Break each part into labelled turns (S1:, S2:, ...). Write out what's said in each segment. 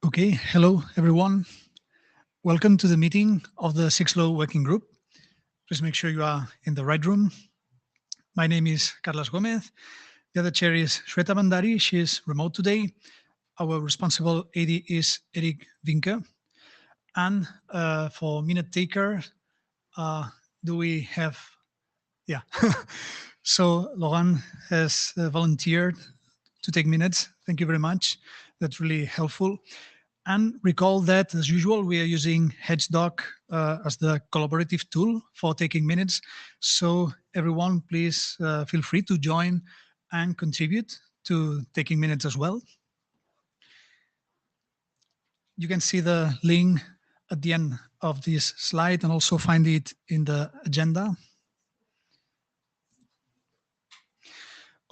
S1: Okay, hello everyone. Welcome to the meeting of the 6LOW Working Group. Please make sure you are in the right room. My name is Carlos Gomez. The other chair is Shweta Bandari. She is remote today. Our responsible AD is Eric Winke. And for minute taker, do we have, yeah. So Laurent has volunteered to take minutes. Thank you very much. That's really helpful. And recall that, as usual, we are using HedgeDoc as the collaborative tool for taking minutes. So everyone, please feel free to join and contribute to taking minutes as well. You can see the link at the end of this slide and also find it in the agenda.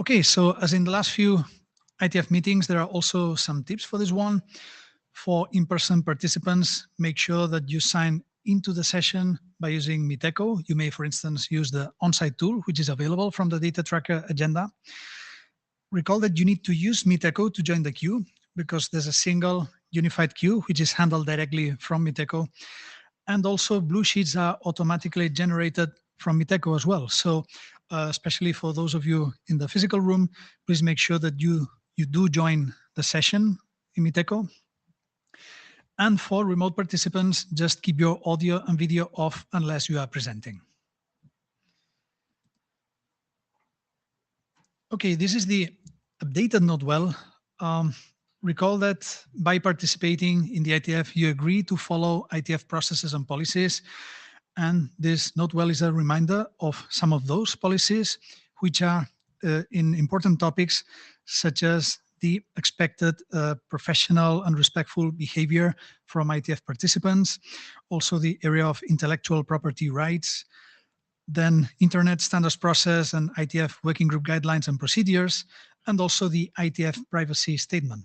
S1: Okay, so as in the last few IETF meetings, there are also some tips for this one. For in-person participants, make sure that you sign into the session by using Miteco. You may, for instance, use the on-site tool, which is available from the data tracker agenda. Recall that you need to use Miteco to join the queue because there's a single unified queue, which is handled directly from Miteco. And also blue sheets are automatically generated from Miteco as well. So especially for those of you in the physical room, please make sure that you do join the session in Miteco. And for remote participants, just keep your audio and video off unless you are presenting. Okay, this is the updated Notewell. Recall that by participating in the IETF, you agree to follow IETF processes and policies. And this Notewell is a reminder of some of those policies, which are in important topics such as the expected professional and respectful behavior from IETF participants, also the area of intellectual property rights, then Internet Standards Process and IETF Working Group Guidelines and Procedures, and also the IETF Privacy Statement.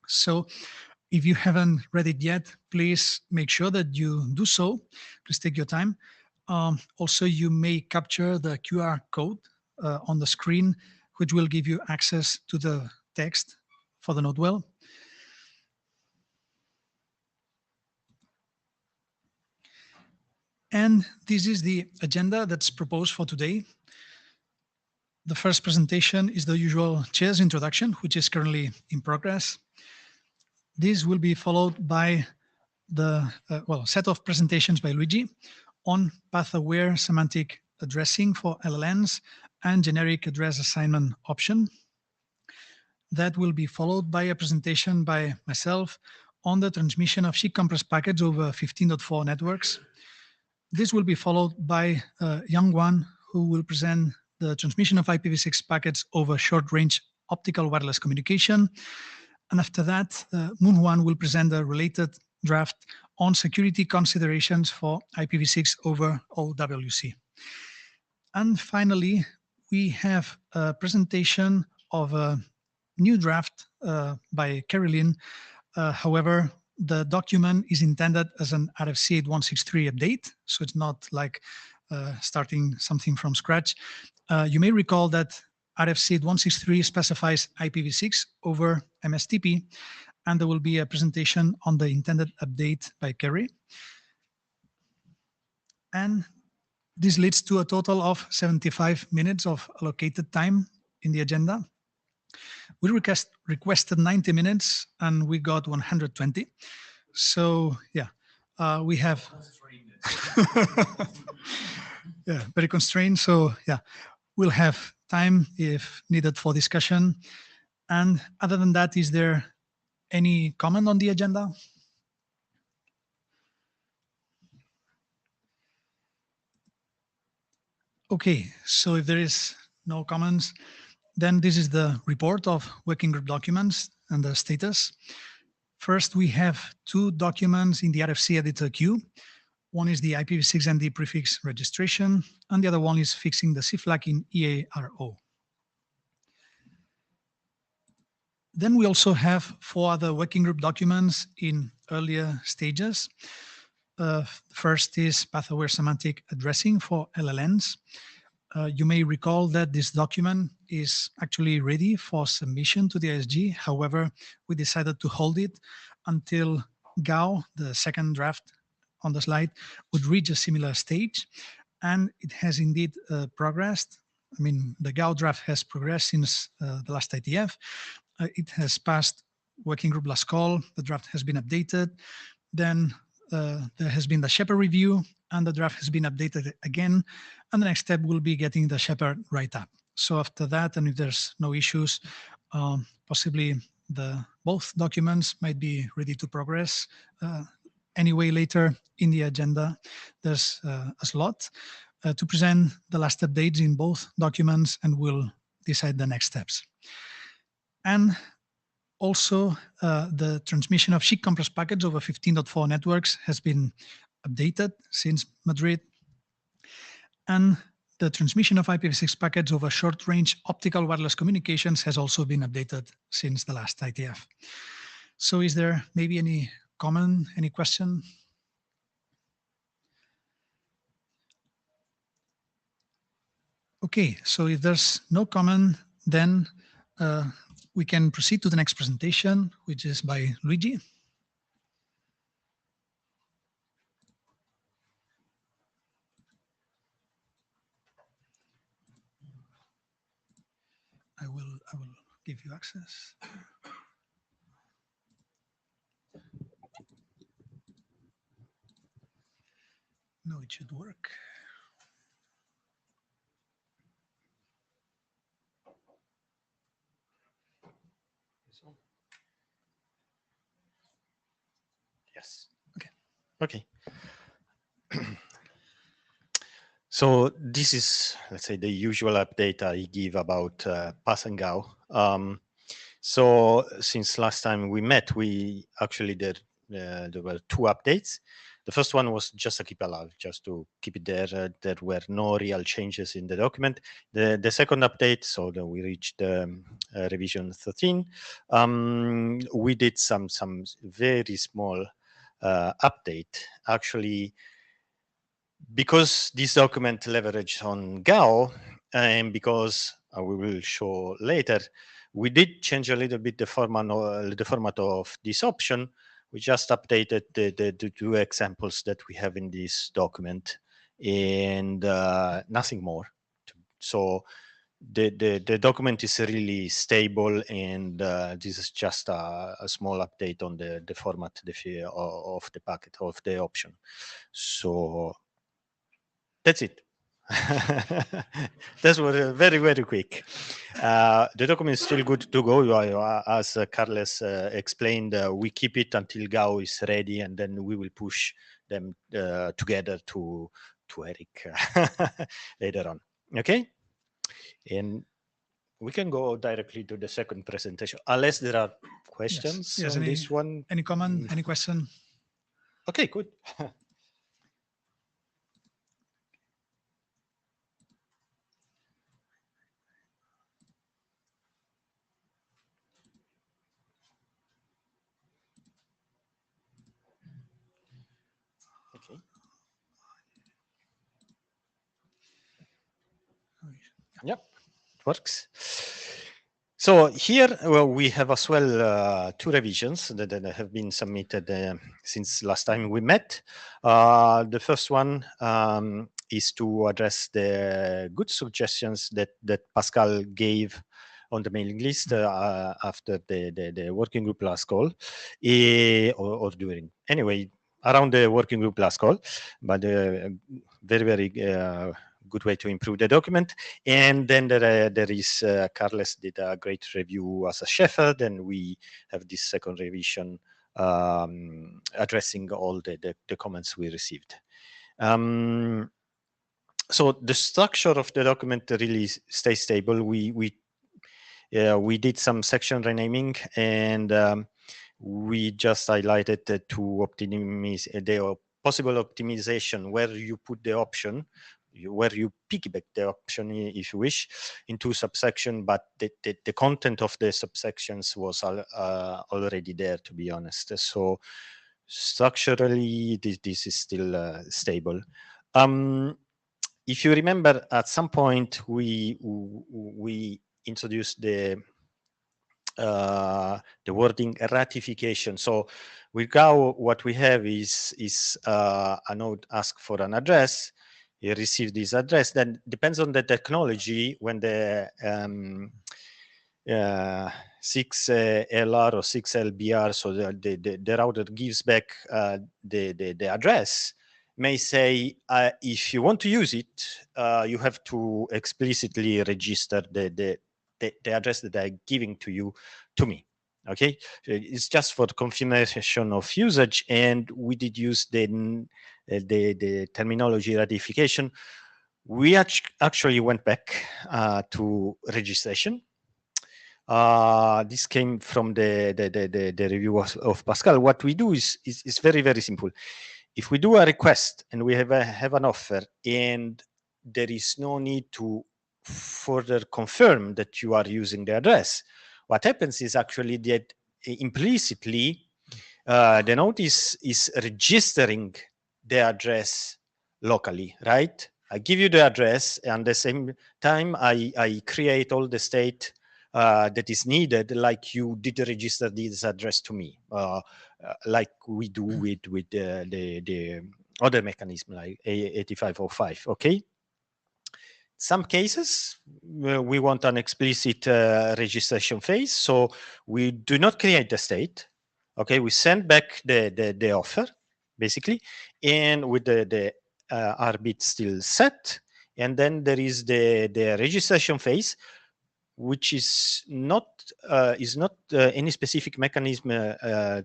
S1: So if you haven't read it yet, please make sure that you do so. Please take your time. Also, you may capture the QR code on the screen, which will give you access to the text for the Notewell. And this is the agenda that's proposed for today. The first presentation is the usual chair's introduction, which is currently in progress. This will be followed by the set of presentations by Luigi on path-aware semantic addressing for LLMs and generic address assignment option. That will be followed by a presentation by myself on the transmission of SHIC compressed packets over 15.4 networks. This will be followed by Yang Wan, who will present the transmission of IPv6 packets over short-range optical wireless communication. And after that, Moon Hwan will present a related draft on security considerations for IPv6 over OWC. And finally, we have a presentation of a new draft by Carolyn. However, the document is intended as an RFC 8163 update, so it's not like starting something from scratch. You may recall that RFC 8163 specifies IPv6 over MSTP, and there will be a presentation on the intended update by Kerry. And this leads to a total of 75 minutes of allocated time in the agenda. We requested 90 minutes and we got 120. So yeah, we have yeah, very constrained. So yeah, we'll have time if needed for discussion. And other than that, is there any comment on the agenda? Okay, so if there is no comments, then this is the report of working group documents and the status. First, we have two documents in the RFC editor queue. One is the IPv6 and the prefix registration, and the other one is fixing the CFLAG in EARO. Then we also have 4 other working group documents in earlier stages. First is path-aware semantic addressing for LLNs. You may recall that this document is actually ready for submission to the ISG. However, we decided to hold it until GAO, the second draft on the slide, would reach a similar stage. And it has indeed progressed. I mean, the GAO draft has progressed since the last IETF. It has passed working group last call. The draft has been updated. Then there has been the Shepherd review, and the draft has been updated again. And the next step will be getting the Shepherd write-up. So after that, and if there's no issues, possibly both documents might be ready to progress. Anyway, later in the agenda, there's a slot to present the last updates in both documents, and we'll decide the next steps. And also, the transmission of SHIC compress packets over 15.4 networks has been updated since Madrid. And the transmission of IPv6 packets over short-range optical wireless communications has also been updated since the last IETF. So is there maybe any comment, any question? Okay, so if there's no comment, then we can proceed to the next presentation, which is by Luigi. I will give you access. No, it should work.
S2: Yes.
S1: Okay.
S2: Okay. So this is, let's say, the usual update I give about PAS and GAO. So since last time we met, we actually there were 2 updates. The first one was just a keep alive, just to keep it there. There were no real changes in the document. The second update, so that we reached revision 13, we did some very small update. Actually, because this document leveraged on GAO, and because we will show later, we did change a little bit the format of this option. We just updated the 2 examples that we have in this document, and nothing more. So the document is really stable, and this is just a small update on the format of the packet, of the option. So that's it. That was very, very quick. The document is still good to go. As Carles explained, we keep it until GAO is ready, and then we will push them together to Eric later on. Okay? And we can go directly to the second presentation, unless there are questions
S1: Yes,
S2: on this one.
S1: Any comment, any question?
S2: Okay, good. Okay. Yep, works. So here we have as well 2 revisions that have been submitted since last time we met. The first one is to address the good suggestions that Pascal gave on the mailing list after the working group last call, or during. Anyway, around the working group last call, but very, very good way to improve the document. And then there is Carles did a great review as a shepherd, and we have this second revision addressing all the comments we received. So the structure of the document really stays stable. We did some section renaming, and we just highlighted the 2 the possible optimization where you put the option, where you piggyback the option, if you wish, into subsection, but the content of the subsections was already there, to be honest. So structurally, this is still stable. If you remember, at some point we introduced the wording ratification. So with Go, what we have is a node ask for an address. You receive this address. Then depends on the technology. When the 6LR or 6LBR, so the router gives back the address, may say if you want to use it, you have to explicitly register the address that I'm giving to you to me. Okay, it's just for confirmation of usage, and we did use the terminology ratification. We actually went back to registration. This came from the review of Pascal. What we do is very, very simple. If we do a request and we have an offer, and there is no need to further confirm that you are using the address, what happens is actually that implicitly the node is registering the address locally, right? I give you the address, and at the same time I create all the state that is needed, like you did register this address to me, like we do with the other mechanism like 8505. Okay. Some cases we want an explicit registration phase, so we do not create the state. Okay, we send back the offer basically, and with the R bit still set, and then there is the registration phase, which is not any specific mechanism to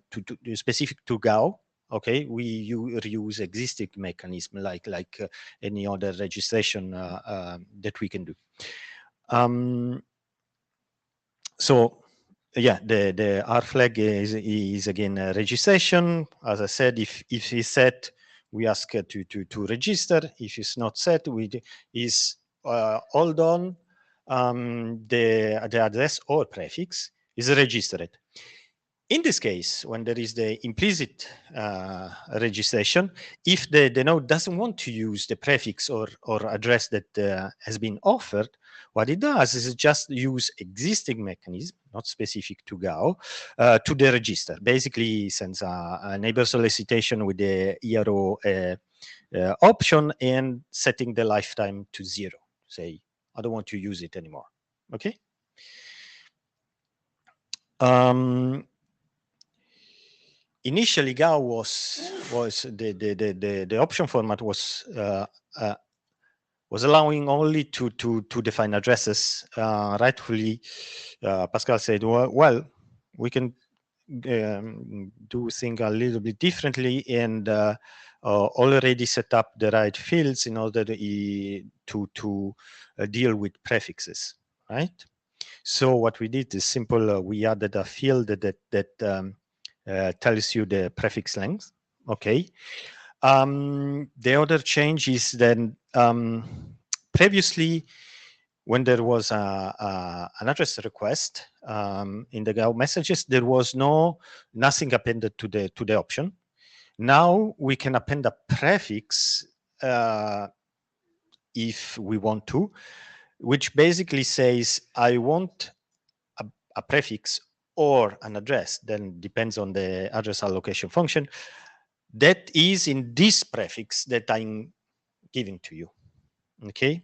S2: specific to Go. Okay, we use existing mechanism like any other registration that we can do. So yeah, the R flag is again a registration. As I said, if it's set, we ask to register. If it's not set, is hold on. The address or prefix is registered. In this case, when there is the implicit registration, if the node doesn't want to use the prefix or address that has been offered, what it does is it just use existing mechanism, not specific to Go, to the register. Basically, sends a neighbor solicitation with the ERO option and setting the lifetime to 0. Say, I don't want to use it anymore. Okay. Initially, Go was the option format was allowing only to define addresses. Rightfully, Pascal said, well, we can do things a little bit differently, and already set up the right fields in order to deal with prefixes, right? So what we did is simple. We added a field that tells you the prefix length. Okay. The other change is then previously, when there was an address request in the Go messages, there was nothing appended to the option. Now we can append a prefix if we want to, which basically says I want a prefix or an address, then depends on the address allocation function, that is in this prefix that I'm giving to you. Okay.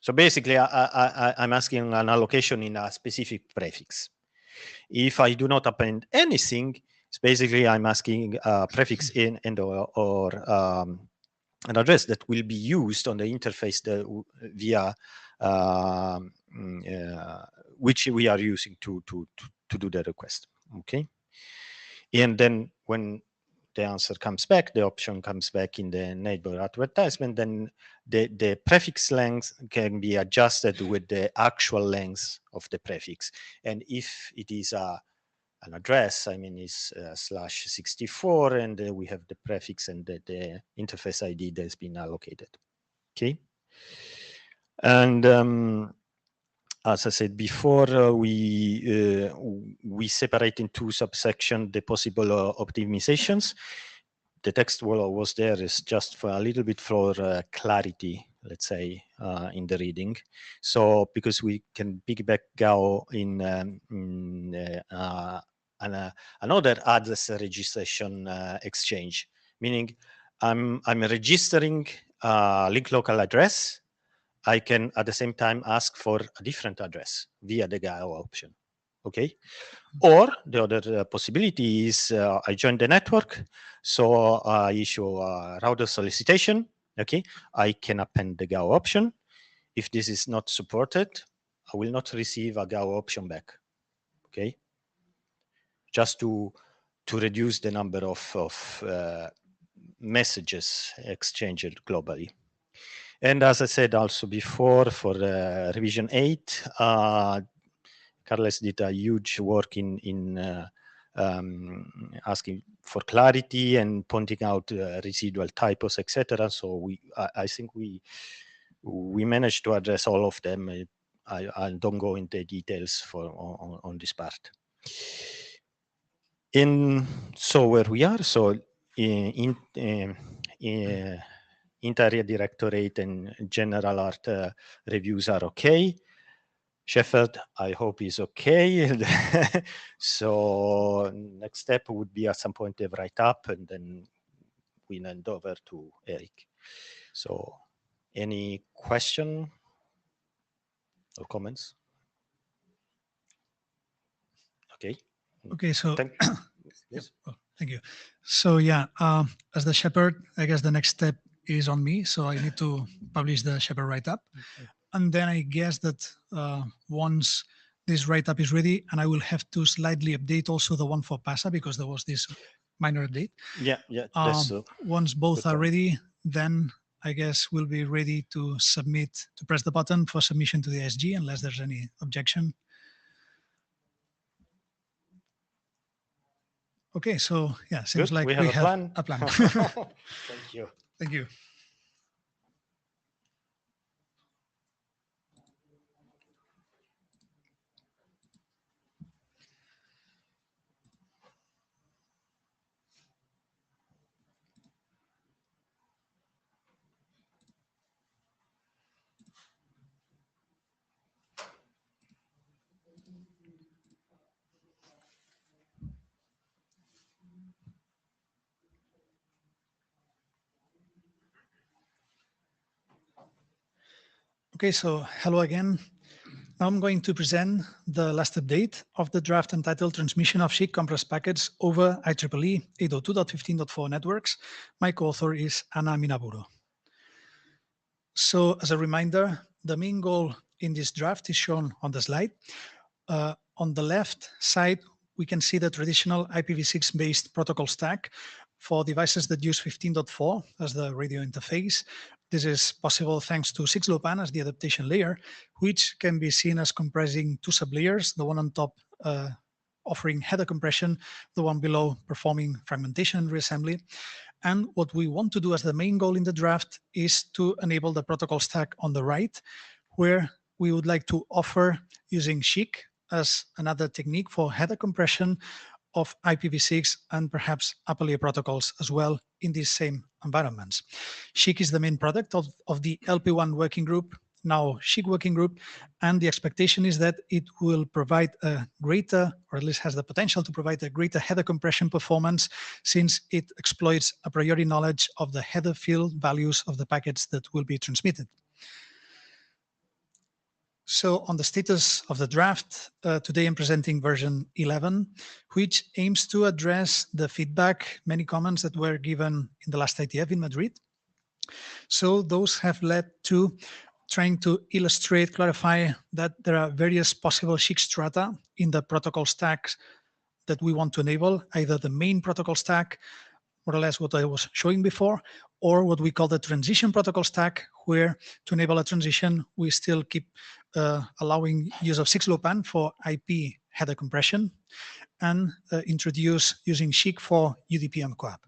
S2: So basically, I'm asking an allocation in a specific prefix. If I do not append anything, it's basically I'm asking a prefix in and or an address that will be used on the interface via which we are using to do the request. Okay. And then when the answer comes back, the option comes back in the neighbor advertisement, then the prefix length can be adjusted with the actual length of the prefix. And if it is an address, I mean, is /64, and we have the prefix and the interface ID that has been allocated. Okay. And as I said before, we separate in two subsections the possible optimizations. The text was there is just for a little bit for clarity, let's say, in the reading. So because we can piggyback Go in another address registration exchange, meaning I'm registering link local address. I can at the same time ask for a different address via the Go option. Okay. Or the other possibility is I join the network, so I issue a router solicitation. Okay, I can append the Go option. If this is not supported, I will not receive a Go option back. Okay, just to reduce the number of messages exchanged globally. And as I said also before, for revision 8, Carles did a huge work in asking for clarity and pointing out residual typos, etc. So I think we managed to address all of them. I don't go into details on this part. So where we are, so inter-area directorate and general art reviews are okay. Sheffield, I hope is okay. So next step would be at some point a write-up, and then we hand over to Eric. So any question or comments? Okay.
S1: Okay, so
S2: Yes.
S1: Oh, thank you. So yeah, as the shepherd, I guess the next step is on me. So I need to publish the shepherd write-up. And then I guess that once this write-up is ready, and I will have to slightly update also the one for PASA because there was this minor update.
S2: Yeah, that's
S1: Once both are
S2: point.
S1: ready, then I guess we'll be ready to submit, to press the button for submission to the SG unless there's any objection. Okay, so yeah, seems
S2: Good.
S1: like
S2: We have
S1: a plan.
S2: Thank you.
S1: Thank you. Okay, so hello again. Now I'm going to present the last update of the draft entitled Transmission of SHIC compressed packets over IEEE 802.15.4 networks. My co-author is Anna Minaburo. So as a reminder, the main goal in this draft is shown on the slide. On the left side, we can see the traditional IPv6 based protocol stack for devices that use 15.4 as the radio interface. This is possible thanks to 6LoWPAN as the adaptation layer, which can be seen as comprising two sublayers, the one on top offering header compression, the one below performing fragmentation and reassembly. And what we want to do as the main goal in the draft is to enable the protocol stack on the right, where we would like to offer using SHIC as another technique for header compression of IPv6 and perhaps APA protocols as well in these same environments. SHIC is the main product of the LP1 working group, now SHIC working group, and the expectation is that it will provide a greater, or at least has the potential to provide a greater header compression performance since it exploits a priori knowledge of the header field values of the packets that will be transmitted. So on the status of the draft, today I'm presenting version 11, which aims to address the feedback, many comments that were given in the last IETF in Madrid. So those have led to trying to illustrate, clarify that there are various possible SHIC strata in the protocol stacks that we want to enable, either the main protocol stack, more or less what I was showing before, or what we call the transition protocol stack, where to enable a transition, we still keep allowing use of 6LoWPAN for IP header compression and introduce using SHIC for UDP and CoAP.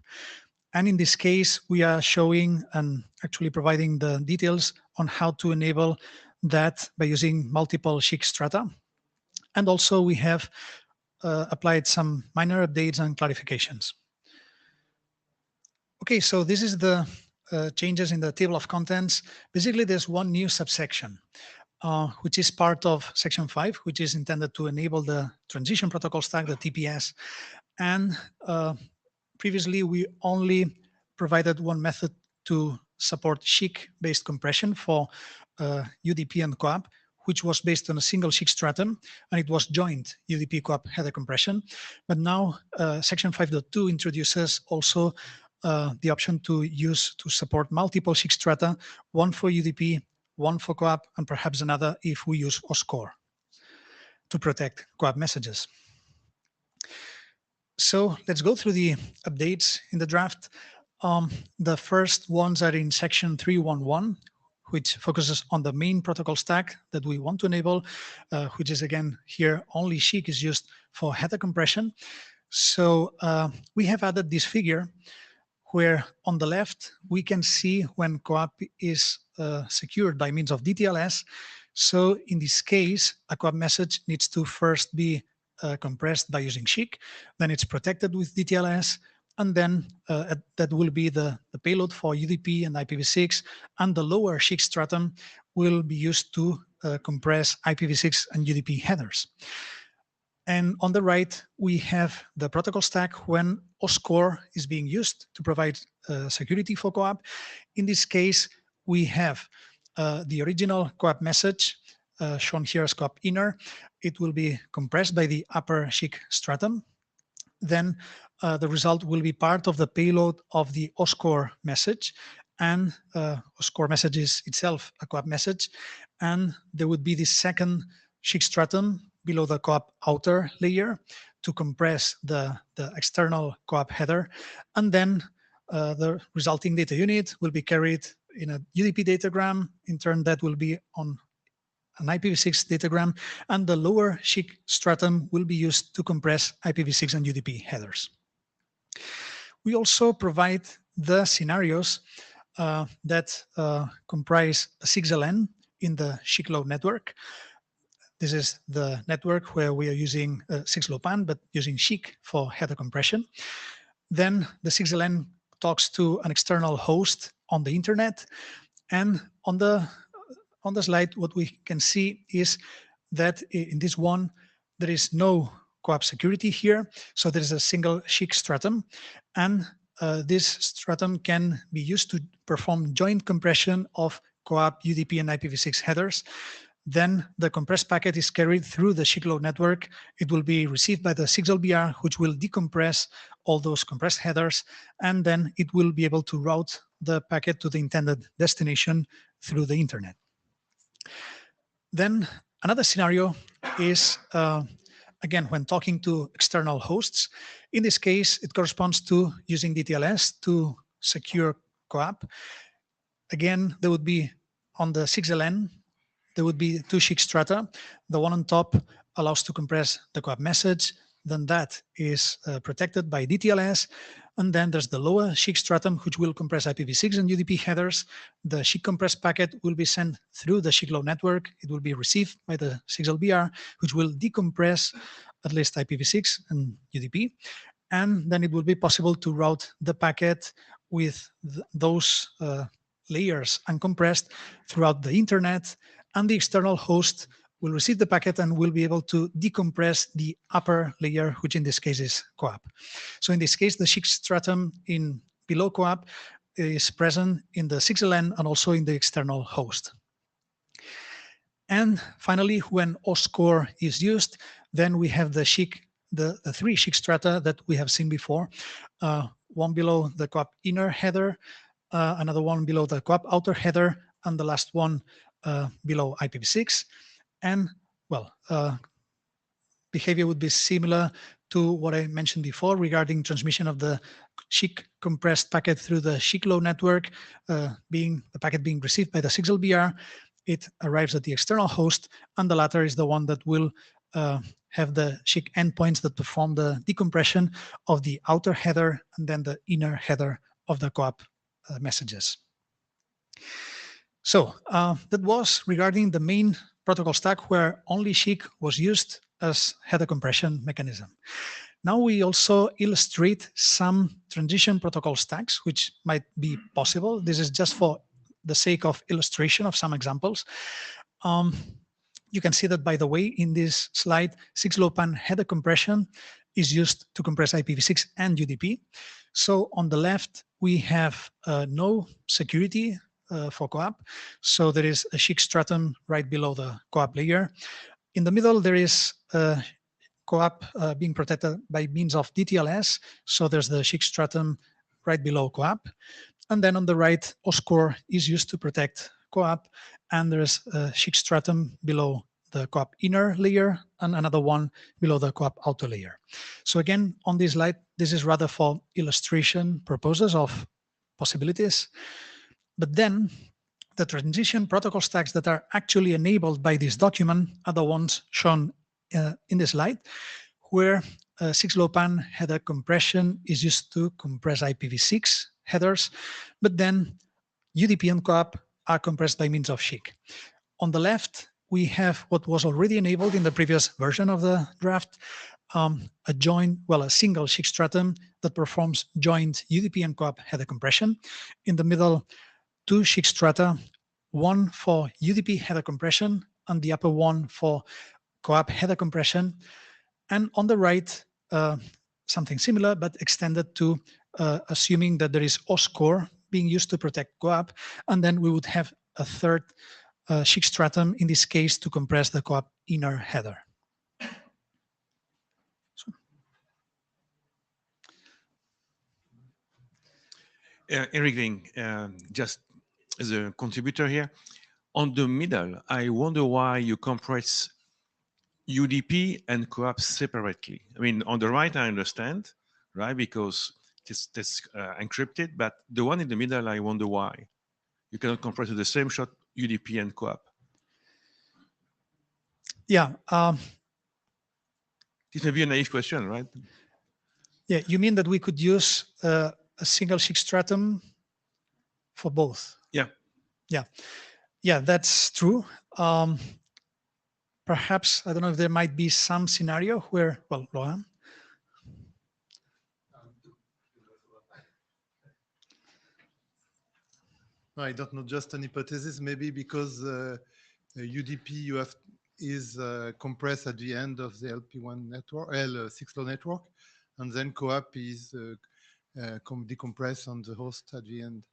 S1: And in this case, we are showing and actually providing the details on how to enable that by using multiple SHIC strata. And also we have applied some minor updates and clarifications. Okay, so this is the changes in the table of contents. Basically, there's one new subsection, which is part of section 5, which is intended to enable the transition protocol stack, the TPS. And previously, we only provided one method to support SHIC-based compression for UDP and CoAP, which was based on a single SHIC stratum, and it was joint UDP CoAP header compression. But now section 5.2 introduces also the option to support multiple SHIC strata, one for UDP, one for CoAP, and perhaps another if we use OSCORE to protect CoAP messages. So let's go through the updates in the draft. The first ones are in section 3.1.1, which focuses on the main protocol stack that we want to enable, which is again here only SHIC is used for header compression. So we have added this figure where on the left we can see when CoAP is secured by means of DTLS. So in this case, a CoAP message needs to first be compressed by using SHIC, then it's protected with DTLS, and then that will be the payload for UDP and IPv6, and the lower SHIC stratum will be used to compress IPv6 and UDP headers. And on the right, we have the protocol stack when OSCORE is being used to provide security for CoAP. In this case, we have the original CoAP message shown here as CoAP inner. It will be compressed by the upper SHIC stratum. Then the result will be part of the payload of the OSCORE message, and OSCORE message is itself a CoAP message. And there would be this second SHIC stratum below the CoAP outer layer to compress the external CoAP header. And then the resulting data unit will be carried in a UDP datagram. In turn, that will be on an IPv6 datagram, and the lower SHIC stratum will be used to compress IPv6 and UDP headers. We also provide the scenarios that comprise a 6LN in the SHIC load network. This is the network where we are using 6LoWPAN, but using SHIC for header compression. Then the 6LN talks to an external host on the internet. And on the slide, what we can see is that in this one, there is no CoAP security here. So there is a single SHIC stratum. And this stratum can be used to perform joint compression of CoAP, UDP, and IPv6 headers. Then the compressed packet is carried through the SHIC load network. It will be received by the 6LBR, which will decompress all those compressed headers, and then it will be able to route the packet to the intended destination through the internet. Then another scenario is, again, when talking to external hosts. In this case, it corresponds to using DTLS to secure CoAP. Again, there would be on the 6LN, there would be two SHIC strata. The one on top allows to compress the CoAP message. Then that is protected by DTLS. And then there's the lower SHIC stratum, which will compress IPv6 and UDP headers. The SHIC compressed packet will be sent through the SHIC load network. It will be received by the 6LBR, which will decompress at least IPv6 and UDP. And then it will be possible to route the packet with those layers uncompressed throughout the internet. And the external host will receive the packet and will be able to decompress the upper layer, which in this case is CoAP. So in this case, the SHIC stratum in below CoAP is present in the 6LN and also in the external host. And finally, when OSCORE is used, then we have the SHIC, the three SHIC strata that we have seen before. One below the CoAP inner header, another one below the CoAP outer header, and the last one below IPv6. And well, behavior would be similar to what I mentioned before regarding transmission of the SHIC compressed packet through the SHIC load network, the packet being received by the 6LBR. It arrives at the external host, and the latter is the one that will have the SHIC endpoints that perform the decompression of the outer header and then the inner header of the CoAP messages. So that was regarding the main protocol stack where only SHIC was used as header compression mechanism. Now we also illustrate some transition protocol stacks, which might be possible. This is just for the sake of illustration of some examples. You can see that, by the way, in this slide, 6LoWPAN header compression is used to compress IPv6 and UDP. So on the left, we have no security for CoAP. So there is a SHIC stratum right below the CoAP layer. In the middle, there is CoAP being protected by means of DTLS. So there's the SHIC stratum right below CoAP. And then on the right, OSCORE is used to protect CoAP. And there's a SHIC stratum below the CoAP inner layer and another one below the CoAP outer layer. So again, on this slide, this is rather for illustration purposes of possibilities. But then the transition protocol stacks that are actually enabled by this document are the ones shown in this slide, where 6LoWPAN header compression is used to compress IPv6 headers, but then UDP and CoAP are compressed by means of SHIC. On the left, we have what was already enabled in the previous version of the draft, a single SHIC stratum that performs joint UDP and CoAP header compression. In the middle, two SHIC strata, one for UDP header compression and the upper one for CoAP header compression. And on the right, something similar, but extended to assuming that there is OSCORE being used to protect CoAP. And then we would have a third SHIC stratum, in this case, to compress the CoAP inner header.
S3: Eric, just as a contributor here, on the middle, I wonder why you compress UDP and CoAP separately. I mean, on the right, I understand, right? Because it's encrypted, but the one in the middle, I wonder why. You cannot compress to the same shot UDP and CoAP.
S1: Yeah.
S3: This may be a naive question, right?
S1: Yeah, you mean that we could use a single SHIC stratum for both?
S3: Yeah.
S1: Yeah. Yeah, that's true. Perhaps, I don't know if there might be some scenario where, well, Lohan?
S4: I don't know, just an hypothesis, maybe because UDP is compressed at the end of the LP1 network, L6LoW network, and then CoAP is decompressed on the host at the end.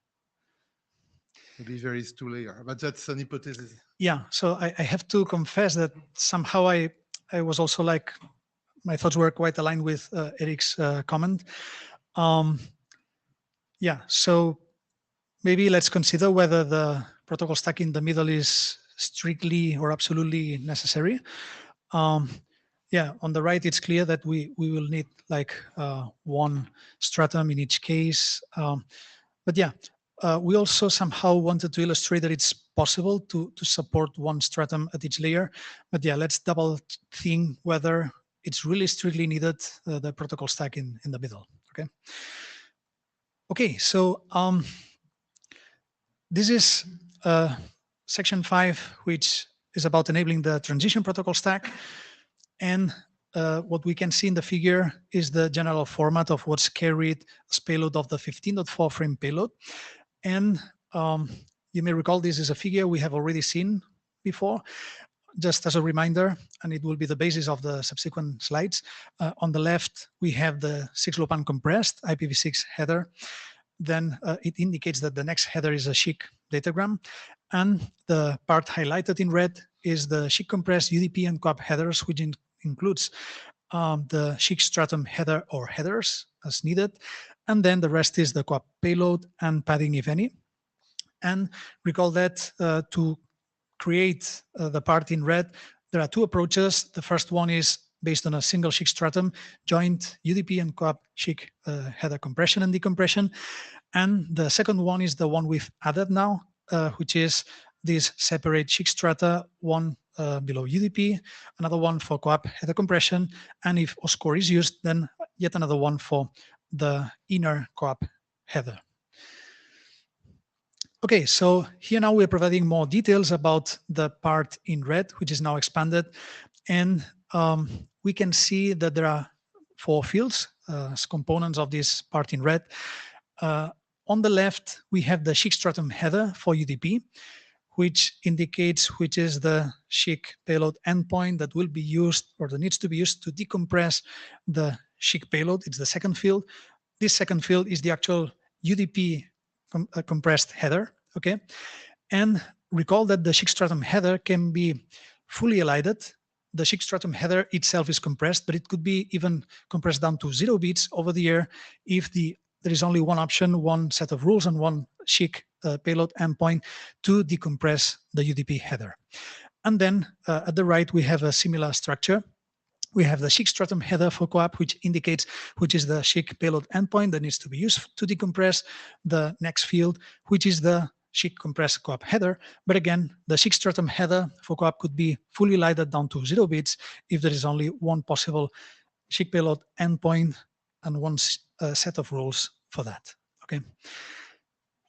S4: Maybe there is two layers, but that's an hypothesis.
S1: Yeah, so I have to confess that somehow I was also like, my thoughts were quite aligned with Eric's comment. Yeah, so maybe let's consider whether the protocol stack in the middle is strictly or absolutely necessary. Yeah, on the right, it's clear that we will need like one stratum in each case. But yeah, we also somehow wanted to illustrate that it's possible to support one stratum at each layer. But yeah, let's double think whether it's really strictly needed, the protocol stack in the middle, okay? Okay, so this is section 5, which is about enabling the transition protocol stack. And what we can see in the figure is the general format of what's carried as payload of the 15.4 frame payload. And you may recall this is a figure we have already seen before, just as a reminder, and it will be the basis of the subsequent slides. On the left, we have the 6LoWPAN compressed IPv6 header. Then it indicates that the next header is a SHIC datagram. And the part highlighted in red is the SHIC compressed UDP and CoAP headers, which includes the SHIC stratum header or headers as needed. And then the rest is the CoAP payload and padding, if any. And recall that to create the part in red, there are two approaches. The first one is based on a single SHIC stratum, joint UDP and CoAP SHIC header compression and decompression. And the second one is the one we've added now, which is this separate SHIC strata, one below UDP, another one for CoAP header compression, and if OSCORE is used, then yet another one for the inner CoAP header. Okay, so here now we're providing more details about the part in red, which is now expanded. And we can see that there are 4 fields as components of this part in red. On the left, we have the SHIC stratum header for UDP, which indicates which is the SHIC payload endpoint that will be used or that needs to be used to decompress the SHIC payload. It's the second field. This second field is the actual UDP compressed header, okay? And recall that the SHIC stratum header can be fully elided. The SHIC stratum header itself is compressed, but it could be even compressed down to 0 bits over the air if there is only one option, one set of rules, and one SHIC payload endpoint to decompress the UDP header. And then at the right, we have a similar structure. We have the SHIC stratum header for CoAP, which indicates which is the SHIC payload endpoint that needs to be used to decompress the next field, which is the SHIC compressed CoAP header. But again, the SHIC stratum header for CoAP could be fully elided down to 0 bits if there is only one possible SHIC payload endpoint and one set of rules for that. Okay.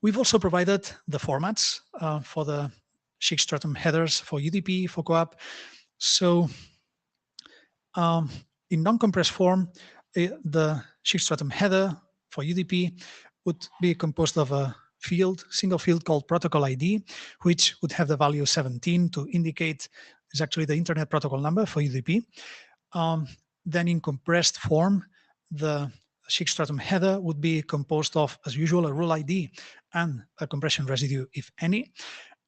S1: We've also provided the formats for the SHIC stratum headers for UDP, for CoAP. So in non-compressed form, the SHIC stratum header for UDP would be composed of a single field called protocol ID, which would have the value 17 to indicate is actually the internet protocol number for UDP. Then in compressed form, the SHIC stratum header would be composed of, as usual, a rule ID and a compression residue, if any.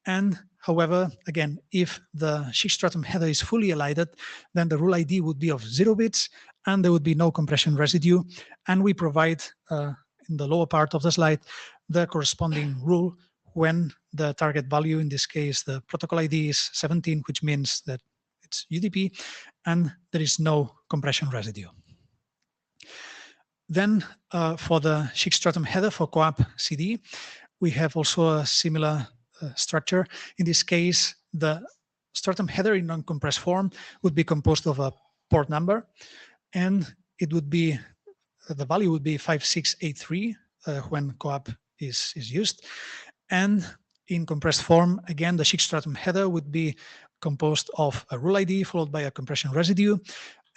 S1: And however, again, if the SHIC stratum header is fully elided, then the rule ID would be of 0 bits and there would be no compression residue. And we provide in the lower part of the slide the corresponding rule when the target value, in this case, the protocol ID is 17, which means that it's UDP and there is no compression residue. Then for the SHIC stratum header for CoAP CD, we have also a similar structure. In this case, the stratum header in non-compressed form would be composed of a port number, and it would be the value would be 5683 when CoAP is used. And in compressed form, again, the SHIC stratum header would be composed of a rule ID followed by a compression residue.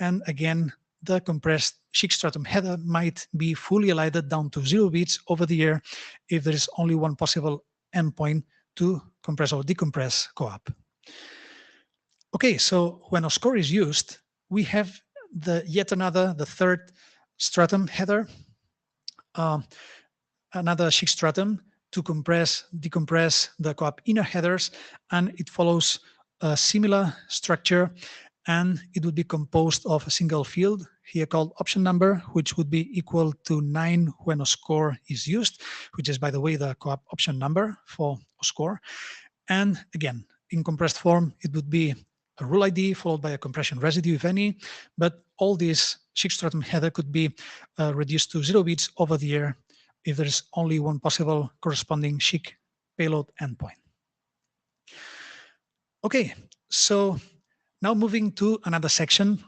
S1: And again, the compressed SHIC stratum header might be fully elided down to 0 bits over the air if there is only one possible endpoint to compress or decompress CoAP. Okay, so when OSCORE is used, we have the third stratum header, another SHIC stratum to decompress the CoAP inner headers, and it follows a similar structure, and it would be composed of a single field here called option number, which would be equal to 9 when OSCORE is used, which is, by the way, the CoAP option number for OSCORE. And again, in compressed form, it would be a rule ID followed by a compression residue, if any, but all this SHIC stratum header could be reduced to 0 bits over the air if there is only one possible corresponding SHIC payload endpoint. Okay, so now moving to another section.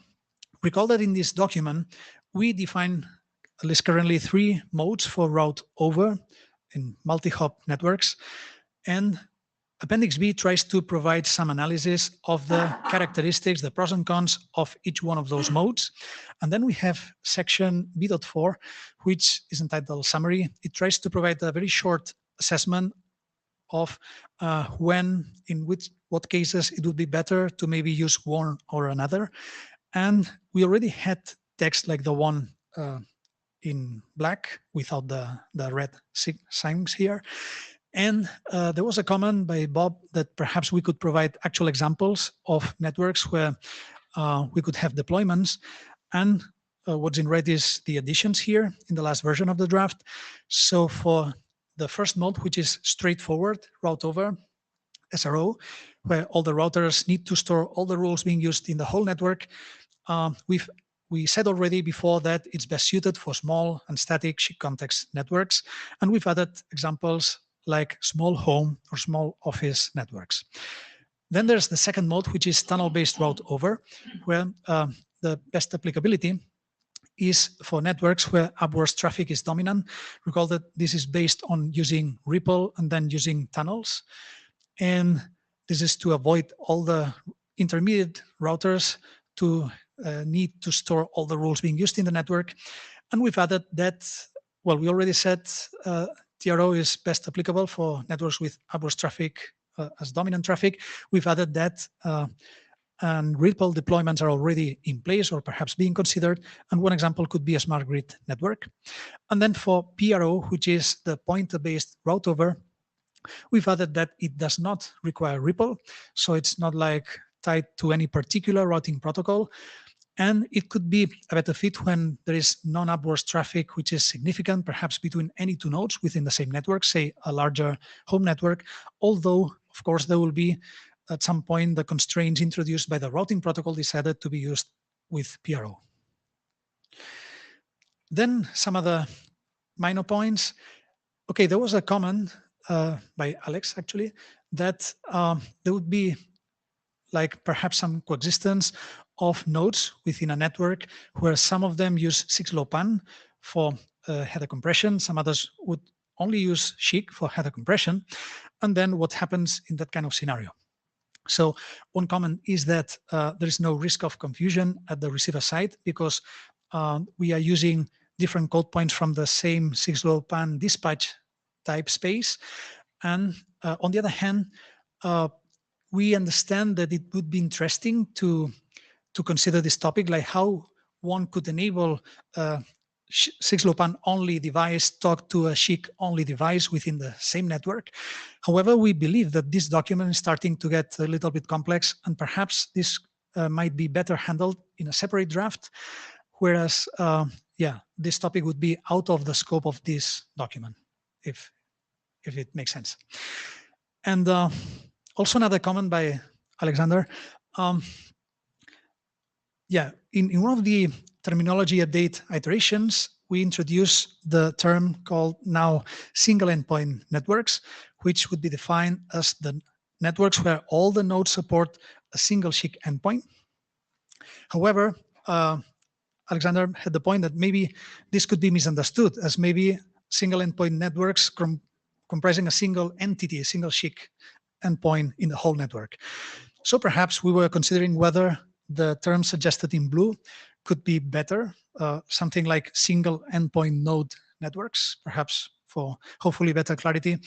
S1: Recall that in this document, we define at least currently 3 modes for route over in multi-hop networks. And Appendix B tries to provide some analysis of the characteristics, the pros and cons of each one of those modes. And then we have section B.4, which is entitled Summary. It tries to provide a very short assessment of what cases it would be better to maybe use one or another. And we already had text like the one in black without the red signs here. And there was a comment by Bob that perhaps we could provide actual examples of networks where we could have deployments. And what's in red is the additions here in the last version of the draft. So for the first mode, which is straightforward, route over, SRO, where all the routers need to store all the rules being used in the whole network, we said already before that it's best suited for small and static SHIC context networks. And we've added examples like small home or small office networks. Then there's the second mode, which is tunnel-based route over, where the best applicability is for networks where upwards traffic is dominant. Recall that this is based on using REPL and then using tunnels. And this is to avoid all the intermediate routers to need to store all the rules being used in the network. And we've added that, well, we already said TRO is best applicable for networks with upwards traffic as dominant traffic. We've added that and REPL deployments are already in place or perhaps being considered. And one example could be a smart grid network. And then for PRO, which is the pointer-based route over, we've added that it does not require REPL. So it's not like tied to any particular routing protocol. And it could be a better fit when there is non-upwards traffic, which is significant, perhaps between any two nodes within the same network, say a larger home network, although, of course, there will be at some point the constraints introduced by the routing protocol decided to be used with PRO. Then some other minor points. Okay, there was a comment by Alex, actually, that there would be like perhaps some coexistence of nodes within a network where some of them use 6LoWPAN for header compression, some others would only use SHIC for header compression, and then what happens in that kind of scenario. So one comment is that there is no risk of confusion at the receiver side because we are using different code points from the same 6LoWPAN dispatch type space. And on the other hand, we understand that it would be interesting to consider this topic, like how one could enable a 6LoWPAN only device talk to a SHIC only device within the same network. However, we believe that this document is starting to get a little bit complex, and perhaps this might be better handled in a separate draft, whereas, yeah, this topic would be out of the scope of this document, if it makes sense. And also another comment by Alexander. Yeah, in one of the terminology update iterations, we introduced the term called now single endpoint networks, which would be defined as the networks where all the nodes support a single SHIC endpoint. However, Alexander had the point that maybe this could be misunderstood as maybe single endpoint networks comprising a single entity, a single SHIC endpoint in the whole network. So perhaps we were considering whether the term suggested in blue could be better, something like single endpoint node networks, perhaps for hopefully better clarity.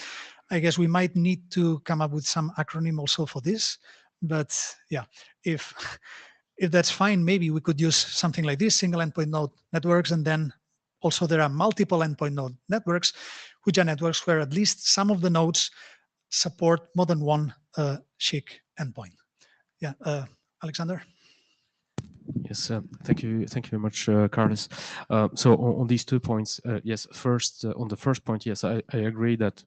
S1: I guess we might need to come up with some acronym also for this, but yeah, if that's fine, maybe we could use something like this, single endpoint node networks, and then also there are multiple endpoint node networks, which are networks where at least some of the nodes support more than one SHIC endpoint. Yeah, Alexander?
S5: Yes, thank you very much, Carlos. So on these 2 points, yes, first, on the first point, yes, I agree that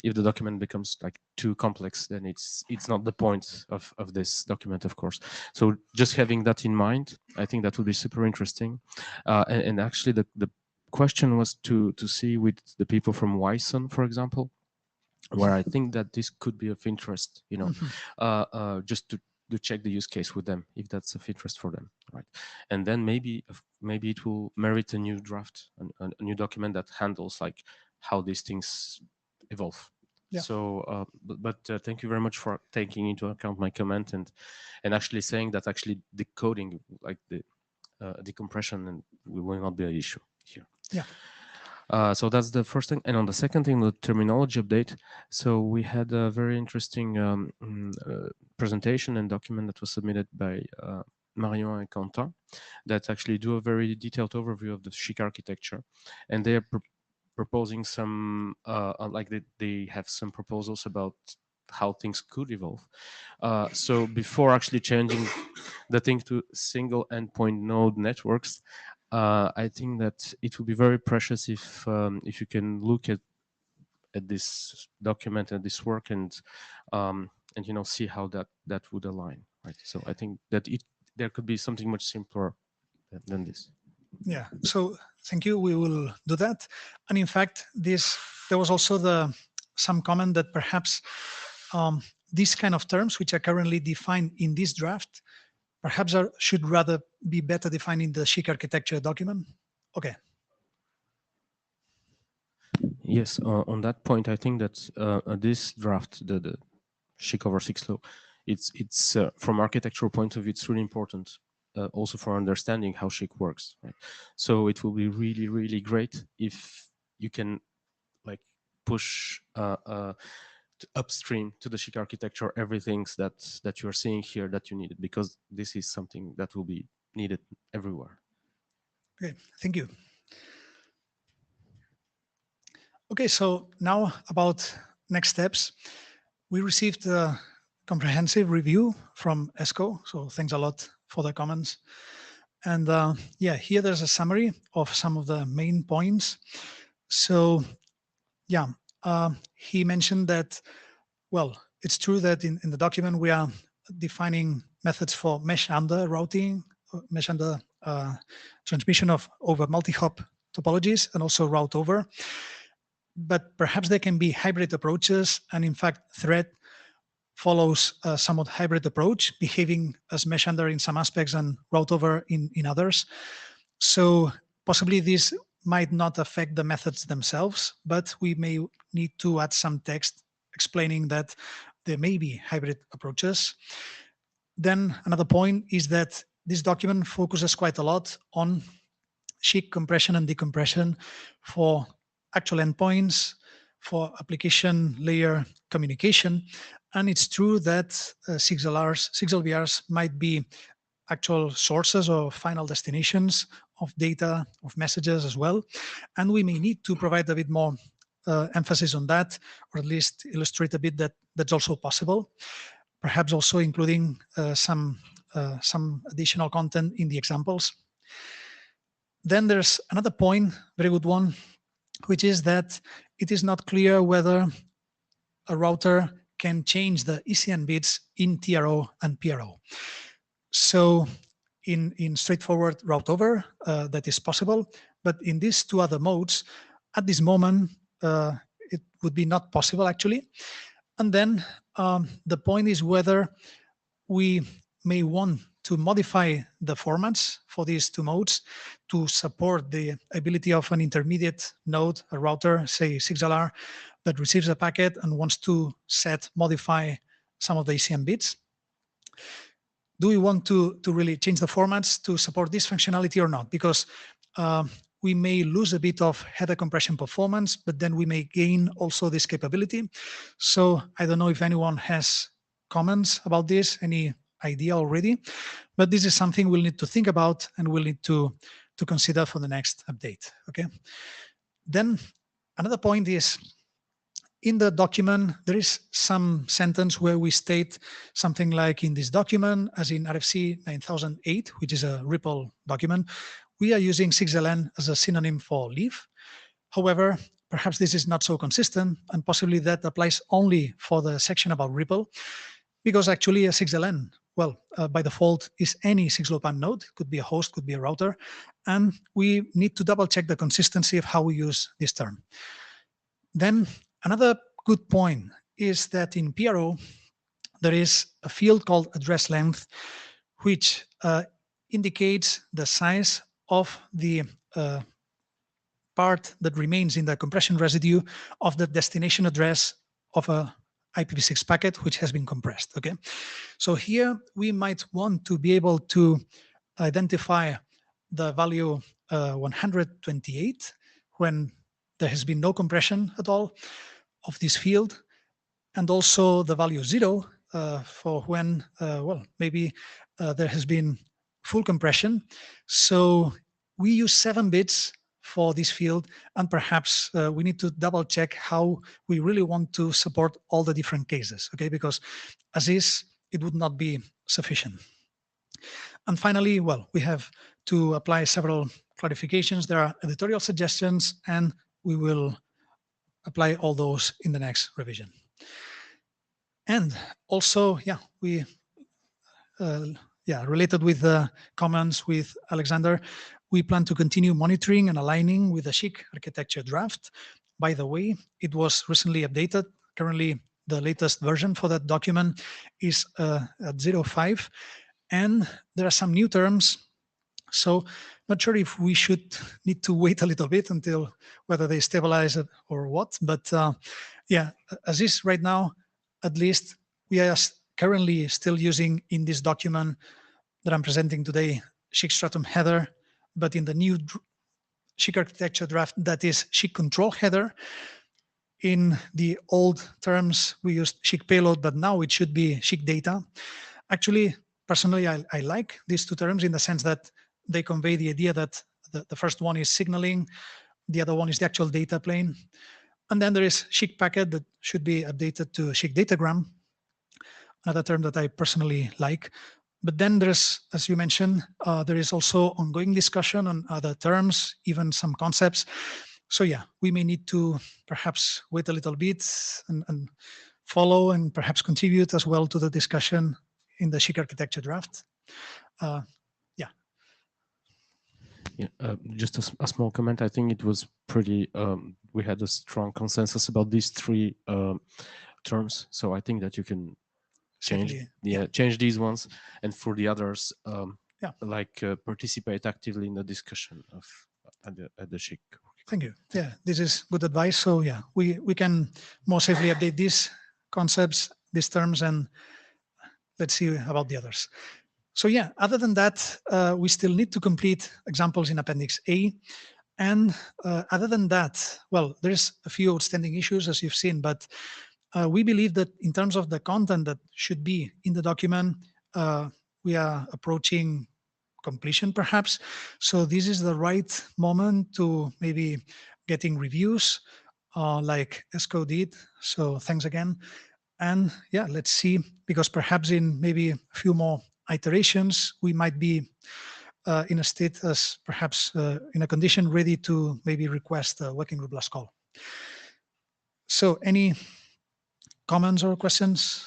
S5: if the document becomes like too complex, then it's not the point of this document, of course. So just having that in mind, I think that would be super interesting. And actually the question was to see with the people from Wyson, for example, where I think that this could be of interest, you know, just to check the use case with them if that's of interest for them, right? And then maybe it will merit a new draft, a new document that handles like how these things evolve. Yeah. So, but thank you very much for taking into account my comment and actually saying that actually decoding like the decompression and will not be an issue here.
S1: Yeah.
S5: So that's the first thing. And on the second thing, the terminology update. So we had a very interesting presentation and document that was submitted by Marion and Quentin that actually do a very detailed overview of the SHIC architecture. And they are proposing some, like they have some proposals about how things could evolve. So before actually changing the thing to single endpoint node networks, I think that it would be very precious if you can look at this document and this work and you know see how that would align, right? So I think that there could be something much simpler than this.
S1: Yeah. So thank you. We will do that. And in fact, there was also some comment that perhaps these kind of terms, which are currently defined in this draft, perhaps should rather be better defined in the SHIC architecture document? Okay.
S5: Yes, on that point, I think that this draft, the SHIC over 6 law, it's from architectural point of view, it's really important also for understanding how SHIC works. Right? So it will be really, really great if you can like push upstream to the SHIC architecture everything that you're seeing here that you needed, because this is something that will be needed everywhere.
S1: Okay, thank you. Okay, so now about next steps. We received a comprehensive review from ESCO, so thanks a lot for the comments. And yeah, here there's a summary of some of the main points. So yeah, he mentioned that, well, it's true that in the document we are defining methods for mesh under routing, mesh under transmission of over multi-hop topologies, and also route over. But perhaps there can be hybrid approaches, and in fact, thread follows a somewhat hybrid approach, behaving as mesh under in some aspects and route over in others. So possibly this might not affect the methods themselves, but we may need to add some text explaining that there may be hybrid approaches. Then another point is that this document focuses quite a lot on SHIC compression and decompression for actual endpoints, for application layer communication. And it's true that 6LVRs might be actual sources or final destinations of data, of messages as well. And we may need to provide a bit more emphasis on that, or at least illustrate a bit that that's also possible. Perhaps also including some additional content in the examples. Then there's another point, very good one, which is that it is not clear whether a router can change the ECN bits in TRO and PRO. So in straightforward route over, that is possible, but in these two other modes, at this moment, it would be not possible actually. And then the point is whether we may want to modify the formats for these two modes to support the ability of an intermediate node, a router, say 6LR, that receives a packet and wants to modify some of the ECM bits. Do we want to really change the formats to support this functionality or not? Because we may lose a bit of header compression performance, but then we may gain also this capability. So I don't know if anyone has comments about this, any idea already, but this is something we'll need to think about and we'll need to consider for the next update, okay? Then another point is, in the document, there is some sentence where we state something like, in this document, as in RFC 9008, which is a RIPL document, we are using 6LN as a synonym for leaf. However, perhaps this is not so consistent, and possibly that applies only for the section about RIPL, because actually a 6LN, well, by default is any 6LoWPAN node, could be a host, could be a router, and we need to double check the consistency of how we use this term. Then another good point is that in PRO, there is a field called address length, which indicates the size of the part that remains in the compression residue of the destination address of a IPv6 packet which has been compressed, okay? So here we might want to be able to identify the value 128 when there has been no compression at all of this field, and also the value 0 for when, well, maybe there has been full compression. So we use 7 bits for this field, and perhaps we need to double check how we really want to support all the different cases, okay? Because as is, it would not be sufficient. And finally, well, we have to apply several clarifications. There are editorial suggestions, and we will apply all those in the next revision. And also, yeah, we, related with the comments with Alexander, we plan to continue monitoring and aligning with the SHIC architecture draft. By the way, it was recently updated. Currently, the latest version for that document is at 0.5. And there are some new terms. So not sure if we should need to wait a little bit until whether they stabilize it or what. But yeah, as is right now, at least we are currently still using in this document that I'm presenting today, SHIC stratum header, but in the new SHIC architecture draft, that is SHIC control header. In the old terms, we used SHIC payload, but now it should be SHIC data. Actually, personally, I like these two terms in the sense that they convey the idea that the first one is signaling, the other one is the actual data plane. And then there is SHIC packet that should be updated to SHIC datagram, another term that I personally like. But then there's, as you mentioned, there is also ongoing discussion on other terms, even some concepts. So yeah, we may need to perhaps wait a little bit and follow and perhaps contribute as well to the discussion in the SHIC architecture draft.
S5: Just a small comment. I think it was pretty, we had a strong consensus about these three terms. So I think that you can change, change these ones. And for the others, like participate actively in the discussion of at the SHIC.
S1: Thank you. Yeah, this is good advice. So yeah, we can more safely update these concepts, these terms, and let's see about the others. So yeah, other than that, we still need to complete examples in Appendix A. And other than that, well, there's a few outstanding issues, as you've seen, but we believe that in terms of the content that should be in the document, we are approaching completion perhaps. So this is the right moment to maybe getting reviews like ESCO did. So thanks again. And yeah, let's see, because perhaps in maybe a few more iterations, we might be in a state as perhaps in a condition ready to maybe request a working group last call. So any comments or questions?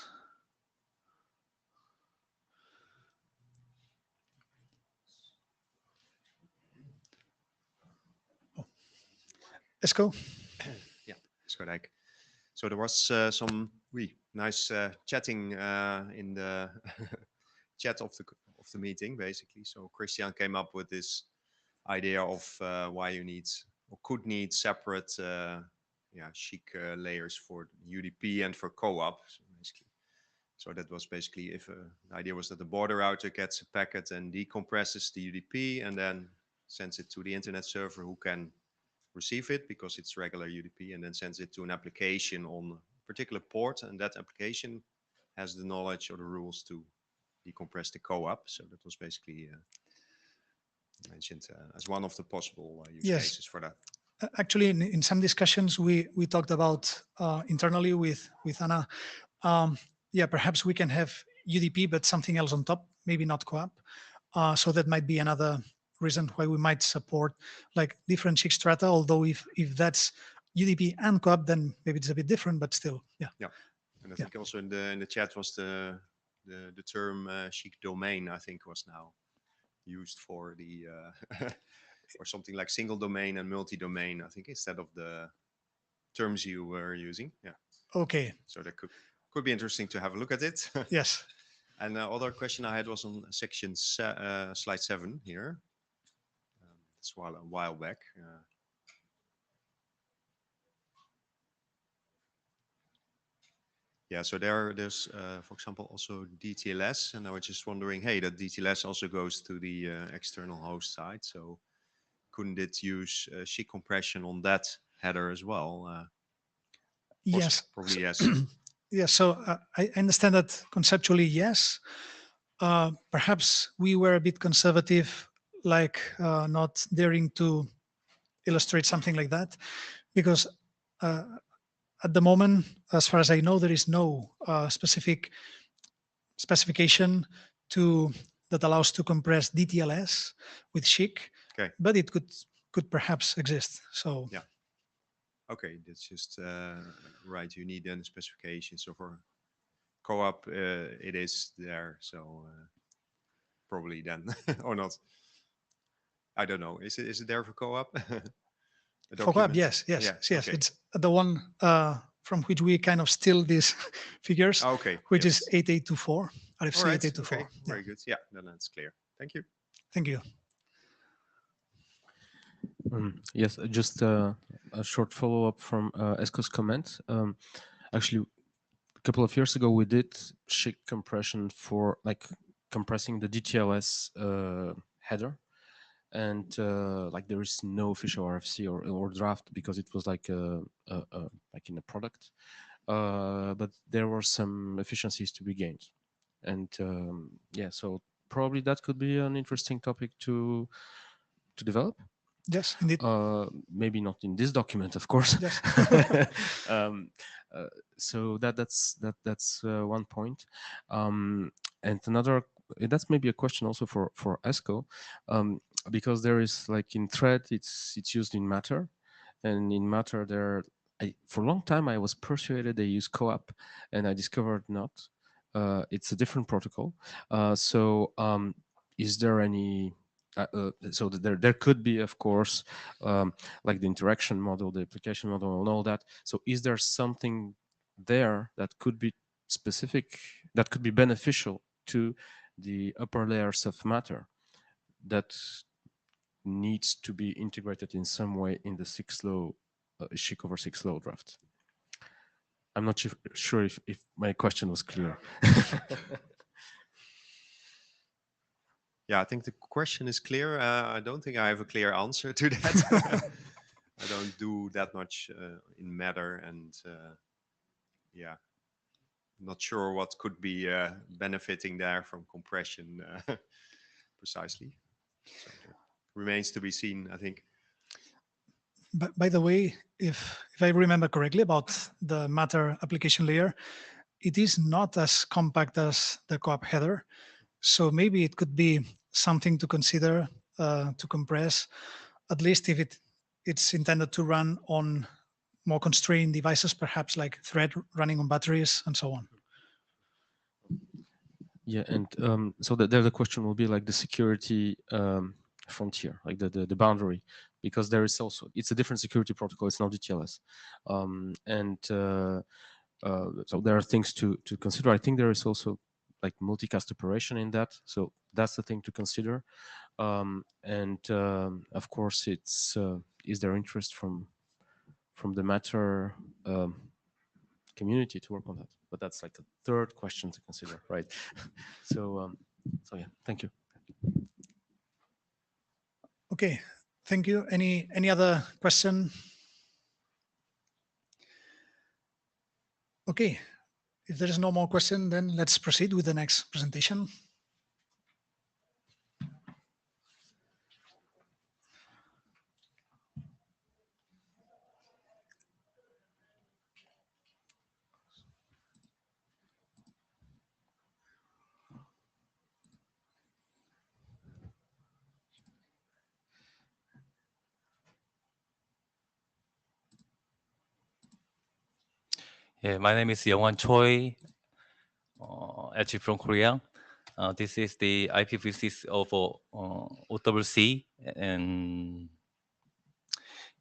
S1: Oh. ESCO?
S6: Yeah, ESCO. So there was some nice chatting in the chat of the meeting, basically. So Christian came up with this idea of why you need or could need separate SHIC layers for UDP and for co-op. So that was basically if the idea was that the border router gets a packet and decompresses the UDP and then sends it to the internet server who can receive it because it's regular UDP, and then sends it to an application on a particular port, and that application has the knowledge or the rules to decompress the co-op. So that was basically mentioned as one of the possible use cases for that.
S1: Actually, in some discussions, we talked about internally with Anna. Yeah, perhaps we can have UDP, but something else on top, maybe not co-op. So that might be another reason why we might support like different SHIC strata. Although if that's UDP and co-op, then maybe it's a bit different, but still, yeah.
S6: Yeah, and I think also in the chat was the term SHIC domain. I think was now used for the or something like single domain and multi-domain. I think instead of the terms you were using. Yeah.
S1: Okay.
S6: So that could be interesting to have a look at it.
S1: Yes.
S6: And the other question I had was on section slide 7 here. That's a while back. Yeah, so there's, for example, also DTLS. And I was just wondering, hey, that DTLS also goes to the external host side. So couldn't it use SHIC compression on that header as well?
S1: Yes.
S6: Probably yes.
S1: Yeah, so I understand that conceptually, yes. Perhaps we were a bit conservative, like not daring to illustrate something like that, because at the moment, as far as I know, there is no specific specification that allows to compress DTLS with SHIC, but it could perhaps exist. So
S6: yeah. Okay, that's just right. You need then a specification. So for co-op, it is there. So probably then or not. I don't know. Is it there for co-op?
S1: For co-op, yes.
S6: Okay.
S1: It's the one from which we kind of steal these figures, which is 8824. RFC
S6: All right.
S1: 824.
S6: Okay. Very good. Yeah, then that's clear. Thank you.
S1: Thank you.
S5: Yes, just a short follow-up from Esko's comment. Actually, a couple of years ago, we did SHIC compression for like compressing the DTLS header, and like there is no official RFC or draft because it was like like in a product, but there were some efficiencies to be gained, and yeah, so probably that could be an interesting topic to develop.
S1: Yes, indeed.
S5: Maybe not in this document, of course.
S1: Yes.
S5: um, so that's one point, and another. That's maybe a question also for ESCO, because there is like in thread, it's used in Matter, and in Matter there. For a long time, I was persuaded they use co-op, and I discovered not. It's a different protocol. So, is there any so there could be, of course, like the interaction model, the application model, and all that. So is there something there that could be specific, that could be beneficial to the upper layers of Matter that needs to be integrated in some way in the 6-low SHIC over 6-low draft? I'm not sure if my question was clear.
S6: Yeah, I think the question is clear. I don't think I have a clear answer to that. I don't do that much in Matter, and yeah, not sure what could be benefiting there from compression precisely. So that remains to be seen, I think.
S1: But by the way, if I remember correctly about the Matter application layer, it is not as compact as the co-op header. So maybe it could be something to consider to compress, at least if it's intended to run on more constrained devices, perhaps like thread running on batteries and so on.
S5: Yeah, and so there the question will be like the security frontier, like the boundary, because there is also, it's a different security protocol. It's not DTLS, and so there are things to consider. I think there is also like multicast operation in that, so that's the thing to consider. And of course, it's is there interest from the Matter community to work on that? But that's like a third question to consider, right? So so yeah, thank you.
S1: Okay, thank you. Any other question? Okay, if there is no more question, then let's proceed with the next presentation.
S7: Yeah, my name is Youngwan Choi, actually from Korea. This is the IPv6 of OWC, and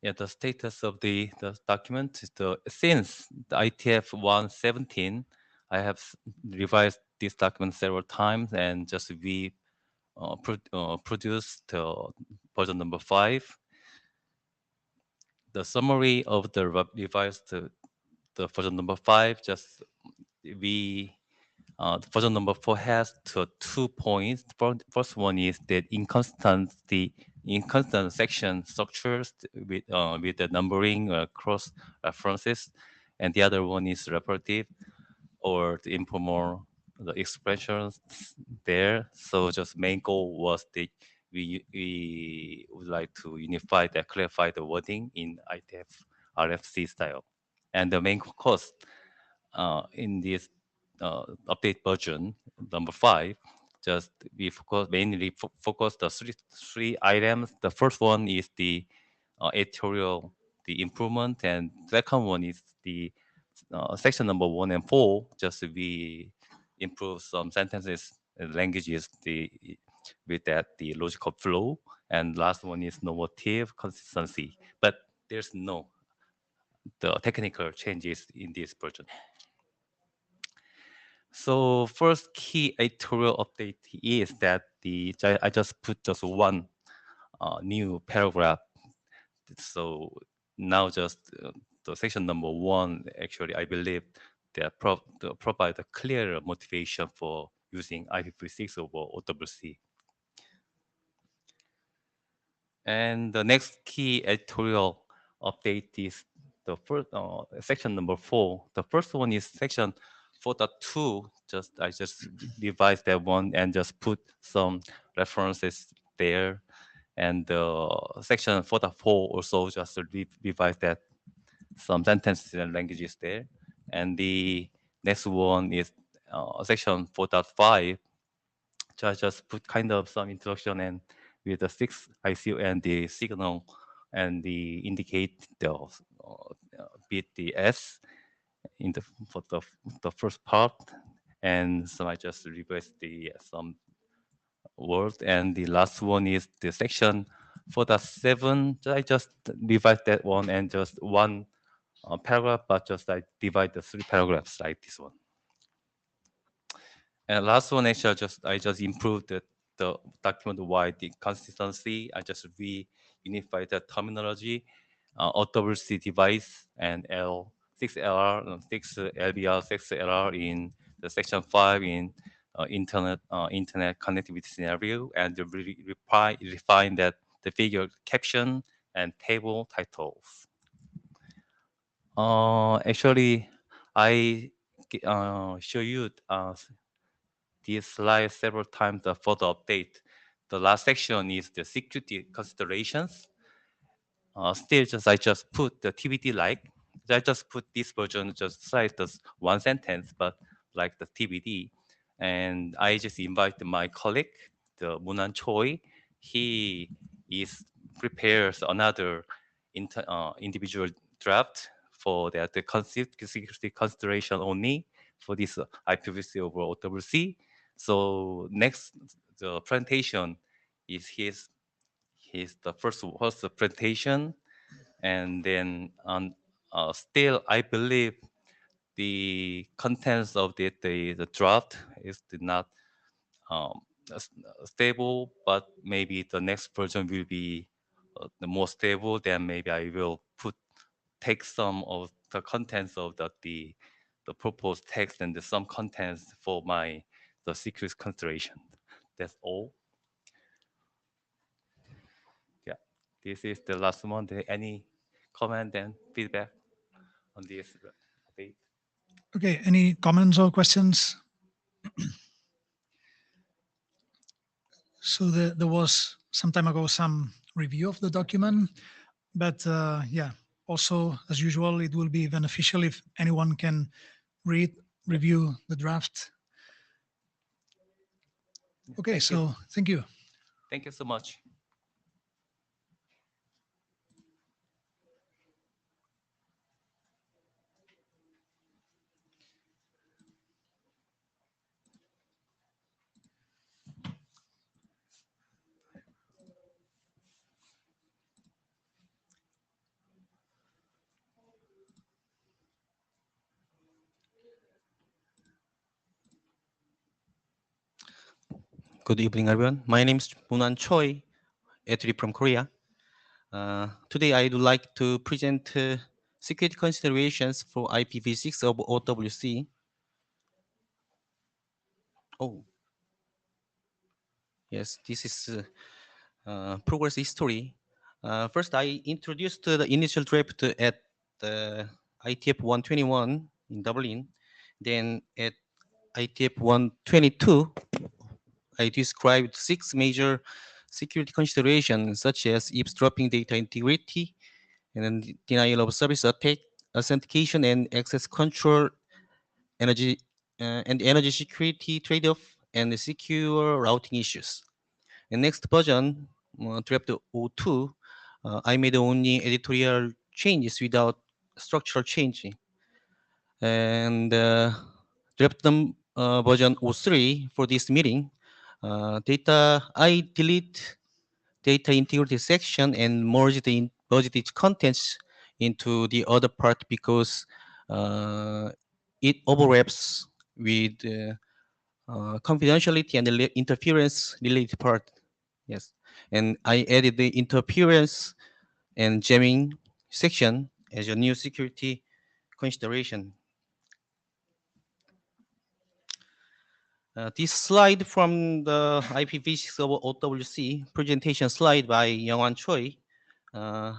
S7: yeah, the status of the document is since the IETF 117, I have revised this document several times, and just we produced version number 5. The summary of the revised the version number 5, just we the version number 4 has 2 points. The first one is that inconstant section structures with the numbering cross references, and the other one is reparative or the informal the expressions there. So just main goal was we would like to unify that clarify the wording in ITF RFC style, and the main cost in this update version number 5, just we mainly focus the three items. The first one is the editorial, the improvement, and second one is the section number 1 and 4. Just we improve some sentences and languages with that the logical flow, and last one is normative consistency. But there's no the technical changes in this version. So first key editorial update is that I just put just one new paragraph. So now just the section number 1, actually, I believe that provide a clearer motivation for using IPv6 over OWC. And the next key editorial update is the first section number 4. The first one is section 4.2. I just revised that one and just put some references there. And section 4.4 also just revised that some sentences and languages there. And the next one is section 4.5. So I just put kind of some introduction and with the 6 ICU and the signal and the indicate the bit the S in for the first part. And so I just reverse the some word. And the last one is the section 4.7. I just divide that one and just one paragraph, but just I divide the 3 paragraphs like this one. And last one, actually, I just improved the document-wide consistency. I just reunified the terminology, OWC device, and L6LR, 6 LBR, 6 LR in the section 5 in internet connectivity scenario, and refine that the figure caption and table titles. Actually, I show you this slide several times for the update. The last section is the security considerations. Still, I just put the TBD like. I just put this version just slide just one sentence, but like the TBD. And I just invite my colleague, the Munan Choi. He is prepares another individual draft for that the security consideration only for this IPv6 over OWC. So next, the presentation is his the first presentation, and then still I believe the contents of the draft is not um, stable, but maybe the next version will be the more stable. Then maybe I will take some of the contents of the proposed text and some contents for the secret consideration. That's all. Yeah, this is the last one. Any comment and feedback on this update?
S1: Okay, any comments or questions? So there was some time ago some review of the document, but yeah, also as usual, it will be beneficial if anyone can review the draft. Okay,
S7: Thank you.
S1: so thank you.
S7: Thank you so much.
S8: Good evening, everyone. My name is Munan Choi, actually from Korea. Today, I would like to present security considerations for IPv6 of OWC. Oh, yes, this is progress history. First, I introduced the initial draft at the IETF 121 in Dublin. Then at IETF 122, I described 6 major security considerations such as eavesdropping data integrity, and then denial of service attack, authentication and access control, energy and energy security trade-off, and the secure routing issues. And next version, draft 02, I made only editorial changes without structural change. And version 03 for this meeting, I delete data integrity section and merge the budgeted contents into the other part because it overlaps with confidentiality and the interference related part. Yes, and I added the interference and jamming section as a new security consideration. This slide from the IPv6 over OWC presentation slide by Youngwan Choi. Uh,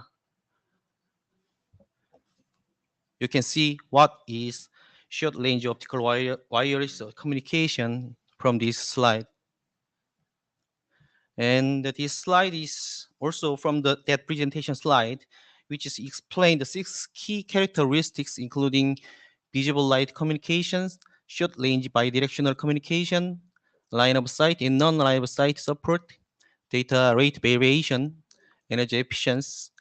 S8: you can see what is short range optical wireless communication from this slide. And this slide is also from that presentation slide, which is explain the 6 key characteristics, including visible light communications, short range bidirectional communication, line of sight and non-line of sight support, data rate variation, energy efficiency,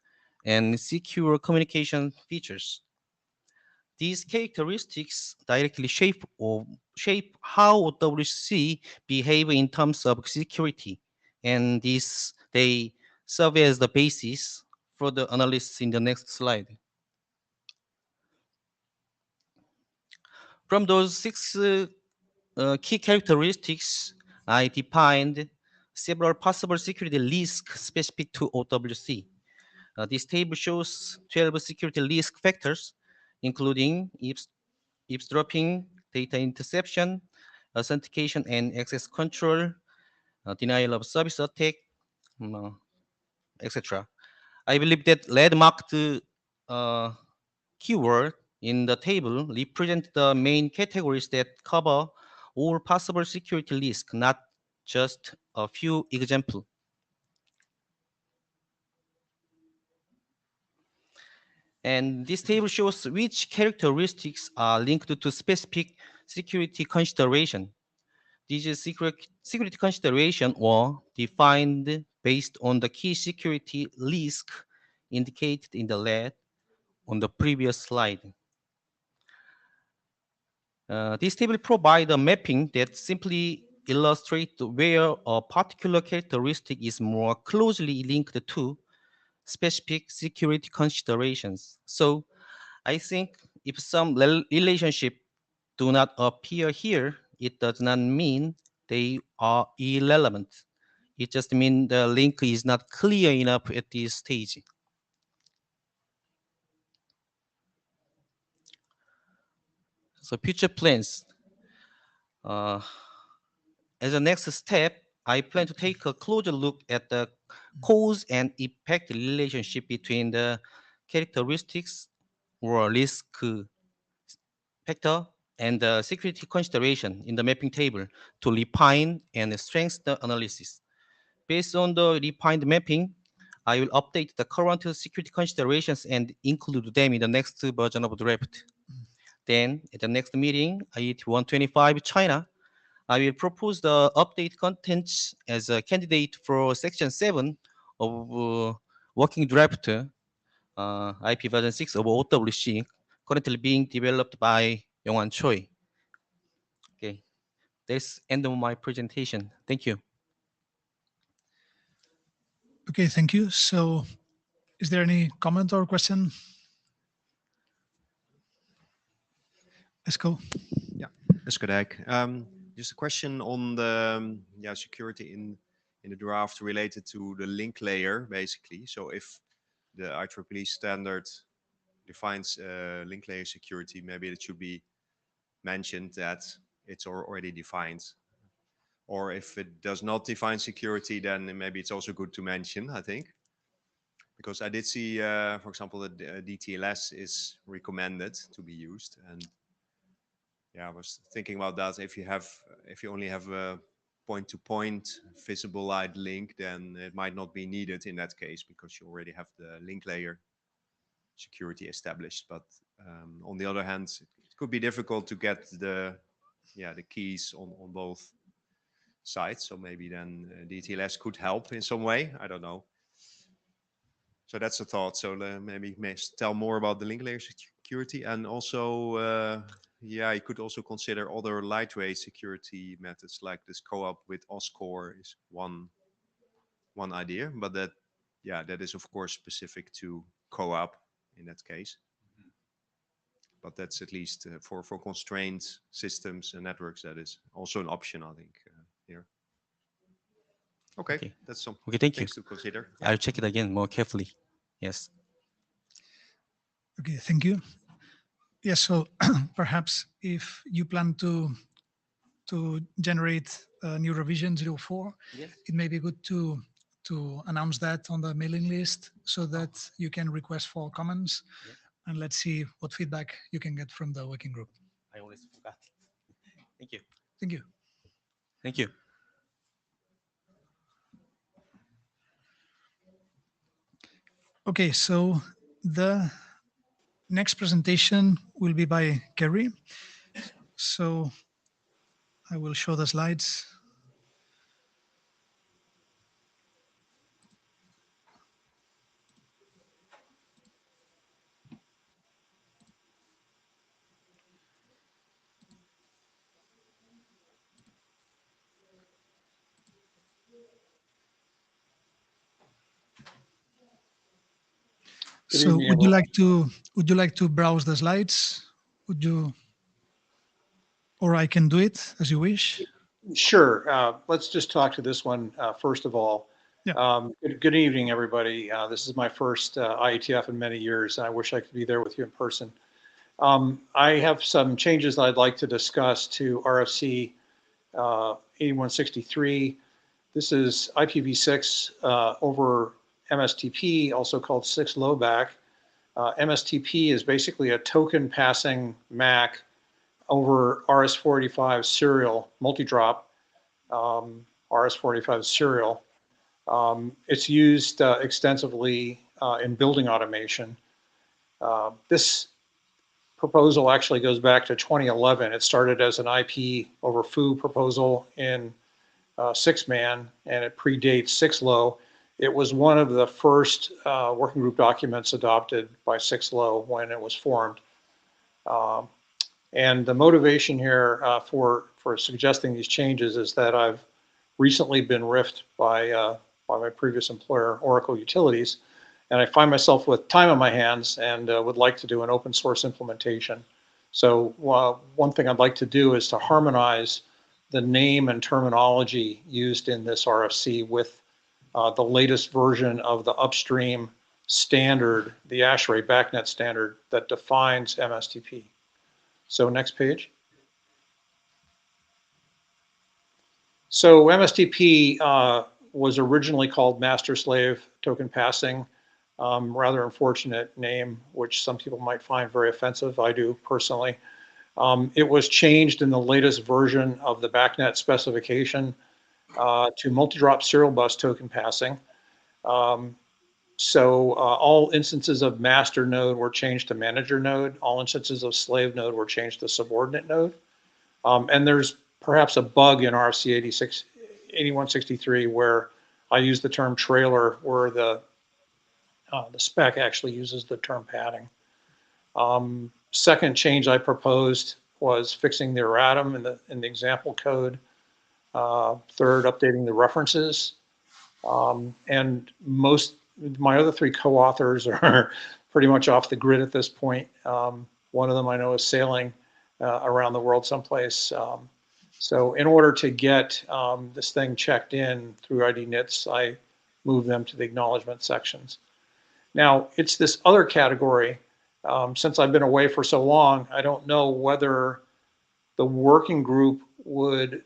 S8: and secure communication features. These characteristics directly shape how OWC behave in terms of security, and they serve as the basis for the analysis in the next slide. From those 6 key characteristics, I defined several possible security risks specific to OWC. This table shows 12 security risk factors, including eavesdropping, data interception, authentication and access control, denial of service attack, etc. I believe that red marked uh, keyword in the table represent the main categories that cover all possible security risks, not just a few examples. And this table shows which characteristics are linked to specific security consideration. These security considerations were defined based on the key security risk indicated in the red on the previous slide. This table provides a mapping that simply illustrates where a particular characteristic is more closely linked to specific security considerations. So I think if some relationship do not appear here, it does not mean they are irrelevant. It just means the link is not clear enough at this stage. So future plans. Uh, as a next step, I plan to take a closer look at the cause and effect relationship between the characteristics or risk factor and the security consideration in the mapping table to refine and strengthen the analysis. Based on the refined mapping, I will update the current security considerations and include them in the next version of the draft. Then, at the next meeting, IET 125 China, I will propose the update contents as a candidate for Section 7 of Working Draft IPv6 of OWC, currently being developed by Yongwan Choi. Okay, that's end of my presentation. Thank you.
S1: Okay, thank you. So is there any comment or question? Let's go.
S6: That's good. Just a question on the security in the draft related to the link layer, basically. So if the IEEE standard defines link layer security, maybe it should be mentioned that it's already defined. Or if it does not define security, then maybe it's also good to mention, I think. Because I did see, for example, that DTLS is recommended to be used. And yeah, I was thinking about that. If you only have a point-to-point visible light link, then it might not be needed in that case because you already have the link layer security established. But on the other hand, it could be difficult to get the keys on both sides. So maybe then DTLS could help in some way. I don't know. So that's a thought. So maybe tell more about the link layer security, and also you could also consider other lightweight security methods like this co-op with OSCORE is one idea, but that is of course specific to co-op in that case. but that's at least for constrained systems and networks, that is also an option, I think, here. Okay,
S8: Okay.
S6: that's some
S8: Okay, thank you.
S6: things to consider.
S8: I'll check it again more carefully. Yes.
S1: Okay, thank you. Yes, so perhaps if you plan to generate a new revision 04,
S8: Yes.
S1: it may be good to announce that on the mailing list so that you can request for comments.
S8: Yep.
S1: And let's see what feedback you can get from the working group.
S8: I always forgot. Thank you.
S1: Thank you.
S8: Thank you.
S1: Okay, so the next presentation will be by Kerry. So I will show the slides.
S9: Good
S1: So
S9: evening,
S1: would you like to browse the slides? Would you, or I can do it as you wish.
S9: Sure. Let's just talk to this one first of all.
S1: Yeah.
S9: Good evening, everybody. This is my first IETF in many years, and I wish I could be there with you in person. I have some changes that I'd like to discuss to RFC 8163. This is IPv6 over MSTP, also called 6LowBAC. MSTP is basically a token passing MAC over RS-485 serial multi-drop, RS-485 serial. It's used extensively in building automation. This proposal actually goes back to 2011. It started as an IP over foo proposal in 6-man, and it predates 6Low. It was one of the first working group documents adopted by 6Low when it was formed. And the motivation here for suggesting these changes is that I've recently been riffed by my previous employer, Oracle Utilities, and I find myself with time on my hands and would like to do an open source implementation. So one thing I'd like to do is to harmonize the name and terminology used in this RFC with the latest version of the upstream standard, the ASHRAE BACnet standard that defines MSTP. So next page. So MSTP was originally called Master Slave Token Passing, rather unfortunate name, which some people might find very offensive. I do personally. It was changed in the latest version of the BACnet specification to multi-drop serial bus token passing. So all instances of master node were changed to manager node. All instances of slave node were changed to subordinate node. And there's perhaps a bug in RFC 8163 where I use the term trailer where the spec actually uses the term padding. Second change I proposed was fixing the erratum in the example code. Third, updating the references. And my other 3 co-authors are pretty much off the grid at this point. One of them I know is sailing around the world someplace. So in order to get this thing checked in through ID NITs, I move them to the acknowledgement sections. Now, it's this other category. Since I've been away for so long, I don't know whether the working group would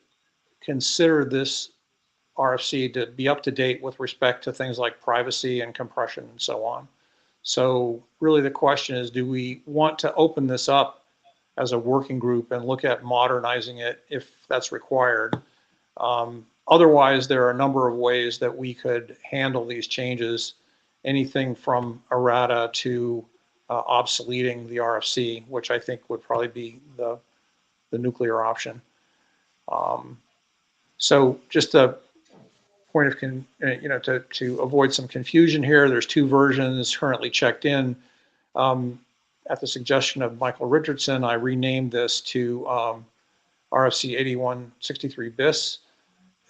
S9: consider this RFC to be up to date with respect to things like privacy and compression and so on. So really the question is, do we want to open this up as a working group and look at modernizing it if that's required? Otherwise, there are a number of ways that we could handle these changes, anything from errata to obsoleting the RFC, which I think would probably be the nuclear option. So just a point of, to avoid some confusion here, there's 2 versions currently checked in. At the suggestion of Michael Richardson, I renamed this to RFC 8163 BIS.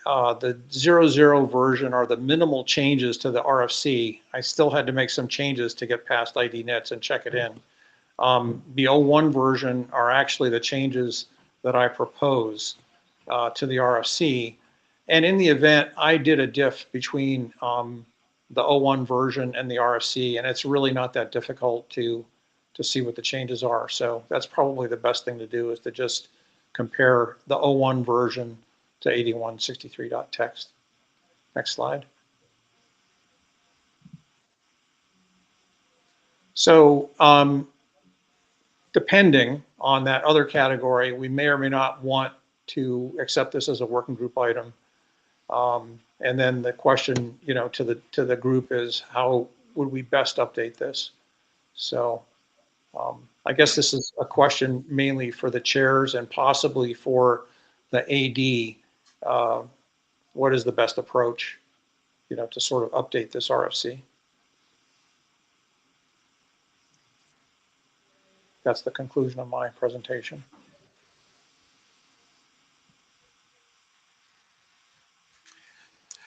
S9: The 00 version are the minimal changes to the RFC. I still had to make some changes to get past ID NITs and check it in. The 01 version are actually the changes that I propose to the RFC. And in the event, I did a diff between the 01 version and the RFC, and it's really not that difficult to see what the changes are. So that's probably the best thing to do, is to just compare the 01 version to 8163.txt. Next slide. So depending on that other category, we may or may not want to accept this as a working group item. And then the question, to the group is, how would we best update this? So I guess this is a question mainly for the chairs and possibly for the AD. What is the best approach, to sort of update this RFC? That's the conclusion of my presentation.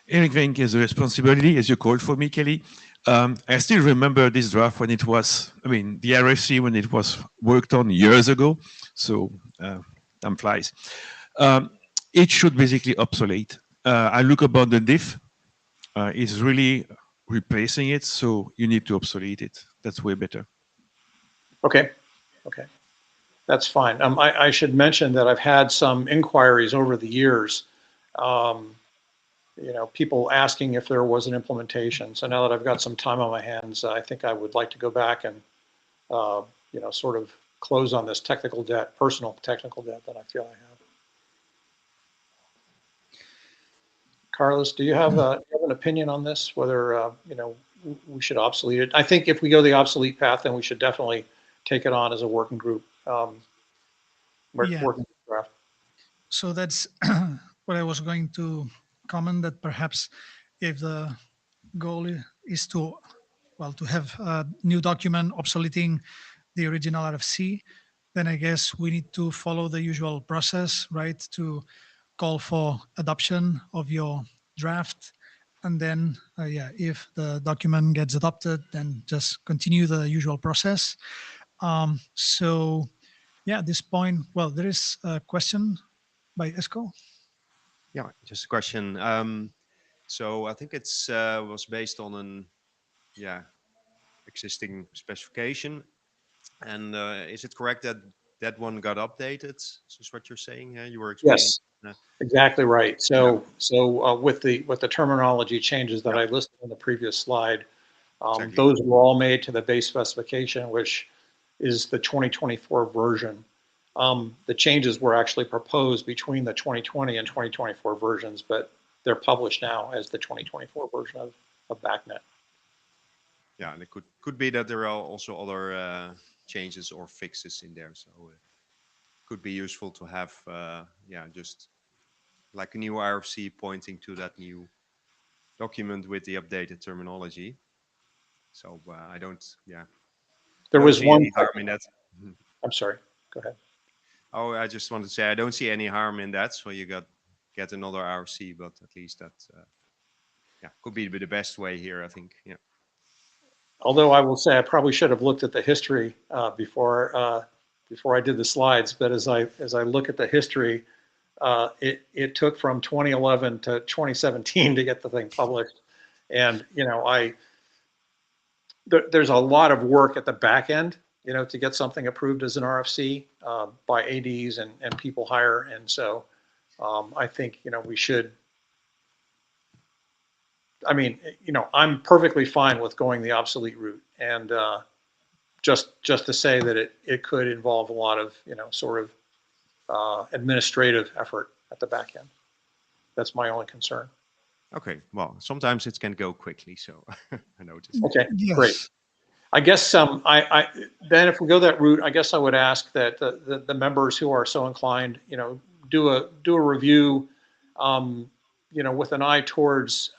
S3: Eric Wenk has a responsibility, as you called for me, Kelly. I still remember this draft when it was, the RFC when it was worked on years ago. So time flies. It should basically obsolete. I look about the diff. It's really replacing it, so you need to obsolete it. That's way better.
S9: Okay, that's fine. I should mention that I've had some inquiries over the years. People asking if there was an implementation. So now that I've got some time on my hands, I think I would like to go back and, sort of close on this technical debt, personal technical debt that I feel I have. Carlos, do you have an opinion on this, whether, we should obsolete it? I think if we go the obsolete path, then we should definitely take it on as a working group. Working group draft.
S1: So that's what I was going to comment, that perhaps if the goal is to have a new document obsoleting the original RFC, then I guess we need to follow the usual process, right? To call for adoption of your draft. And then, if the document gets adopted, then just continue the usual process. At this point, there is a question by Esco.
S6: Yeah, just a question. So I think it's was based on an existing specification, and is it correct that that one got updated? Is this what you're saying? You were explaining.
S9: Yes, exactly right. So with the terminology changes that I listed in the previous slide,
S6: Exactly.
S9: those were all made to the base specification, which is the 2024 version. The changes were actually proposed between the 2020 and 2024 versions, but they're published now as the 2024 version of BACnet.
S6: Yeah, and it could be that there are also other changes or fixes in there. So it could be useful to have, just like a new RFC pointing to that new document with the updated terminology. So I don't,
S9: There was one
S6: any harm in that.
S9: I'm sorry, go ahead.
S6: Oh, I just wanted to say I don't see any harm in that. So you get another RFC, but at least that could be the best way here, I think. Yeah.
S9: Although I will say I probably should have looked at the history before I did the slides. But as I look at the history, it took from 2011 to 2017 to get the thing published, and there's a lot of work at the back end, to get something approved as an RFC by ADs and people higher. And so I think we should. I'm perfectly fine with going the obsolete route, and just to say that it could involve a lot of sort of administrative effort at the back end. That's my only concern.
S6: Okay. Well, sometimes it can go quickly, so I noticed.
S9: Okay,
S1: Yes.
S9: great. I guess then if we go that route, I guess I would ask that the members who are so inclined, do a review, with an eye towards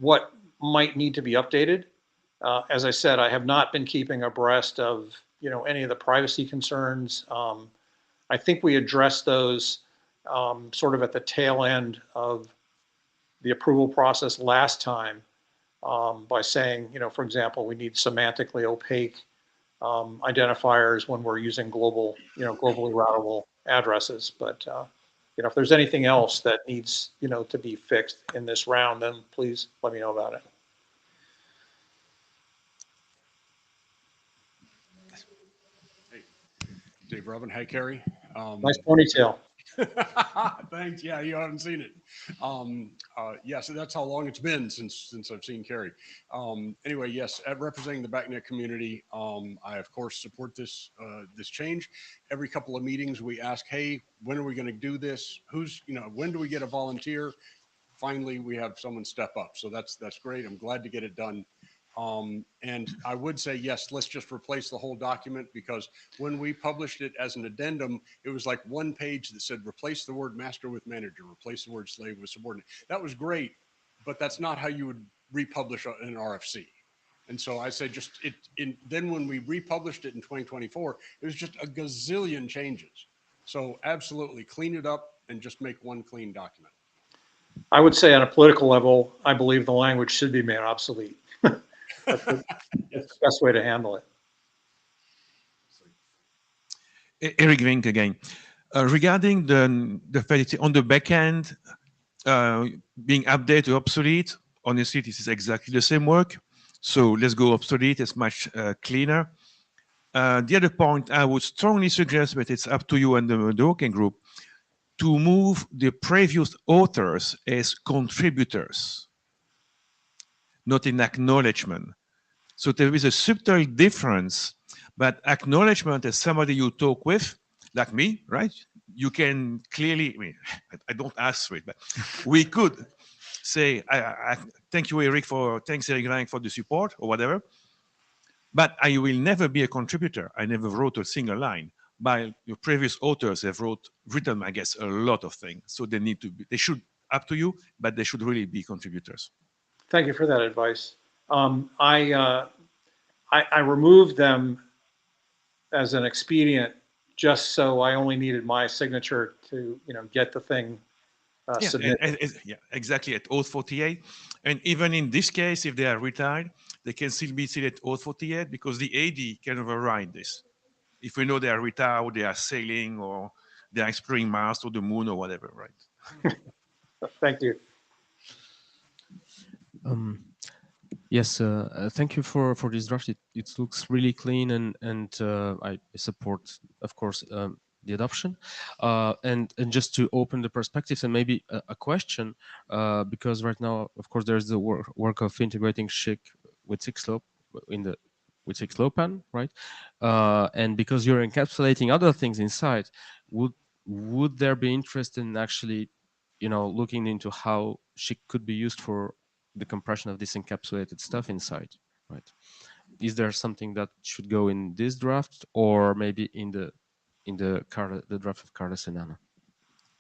S9: what might need to be updated. As I said, I have not been keeping abreast of any of the privacy concerns. I think we addressed those sort of at the tail end of the approval process last time by saying, for example, we need semantically opaque identifiers when we're using globally routable addresses. But if there's anything else that needs, to be fixed in this round, then please let me know about it.
S10: Dave Robin, hi Kerry.
S9: Nice ponytail.
S10: Thanks. Yeah, you haven't seen it. Yes, that's how long it's been since I've seen Kerry. Anyway, yes, representing the BACnet community, I of course support this this change. Every couple of meetings, we ask, hey, when are we going to do this? When do we get a volunteer? Finally, we have someone step up. So that's great. I'm glad to get it done. And I would say, yes, let's just replace the whole document, because when we published it as an addendum, it was like one page that said, replace the word master with manager, replace the word slave with subordinate. That was great, but that's not how you would republish an RFC. And so I say then when we republished it in 2024, it was just a gazillion changes. So absolutely clean it up and just make one clean document.
S9: I would say on a political level, I believe the language should be made obsolete. That's the best way to handle it.
S3: Eric Vink again. Regarding the fidelity on the back end, being updated or obsolete, honestly, this is exactly the same work. So let's go obsolete. It's much cleaner. The other point, I would strongly suggest, but it's up to you and the working group, to move the previous authors as contributors, not in acknowledgement. So there is a subtle difference, but acknowledgement as somebody you talk with, like me, right? You can clearly, I don't ask for it, but we could say, I thank you, Eric, thanks, Eric Rank, for the support or whatever. But I will never be a contributor. I never wrote a single line. My previous authors have written, I guess, a lot of things. So they should, up to you, but they should really be contributors.
S9: Thank you for that advice. I removed them as an expedient, just so I only needed my signature to, get the thing submitted.
S3: Yeah, exactly, at Oath 48. And even in this case, if they are retired, they can still be seated at Oath 48, because the AD can override this. If we know they are retired, they are sailing, or they are exploring Mars or the moon or whatever, right?
S9: Thank you.
S5: Yes, thank you for this draft. It looks really clean, and I support, of course, the adoption. And just to open the perspectives, and maybe a question, because right now, of course, there's the work of integrating SHIC with 6LoWPAN with 6LoWPAN, right? And because you're encapsulating other things inside, would there be interest in actually, looking into how SHIC could be used for the compression of this encapsulated stuff inside, right? Is there something that should go in this draft, or maybe in the draft of Carlos and Anna?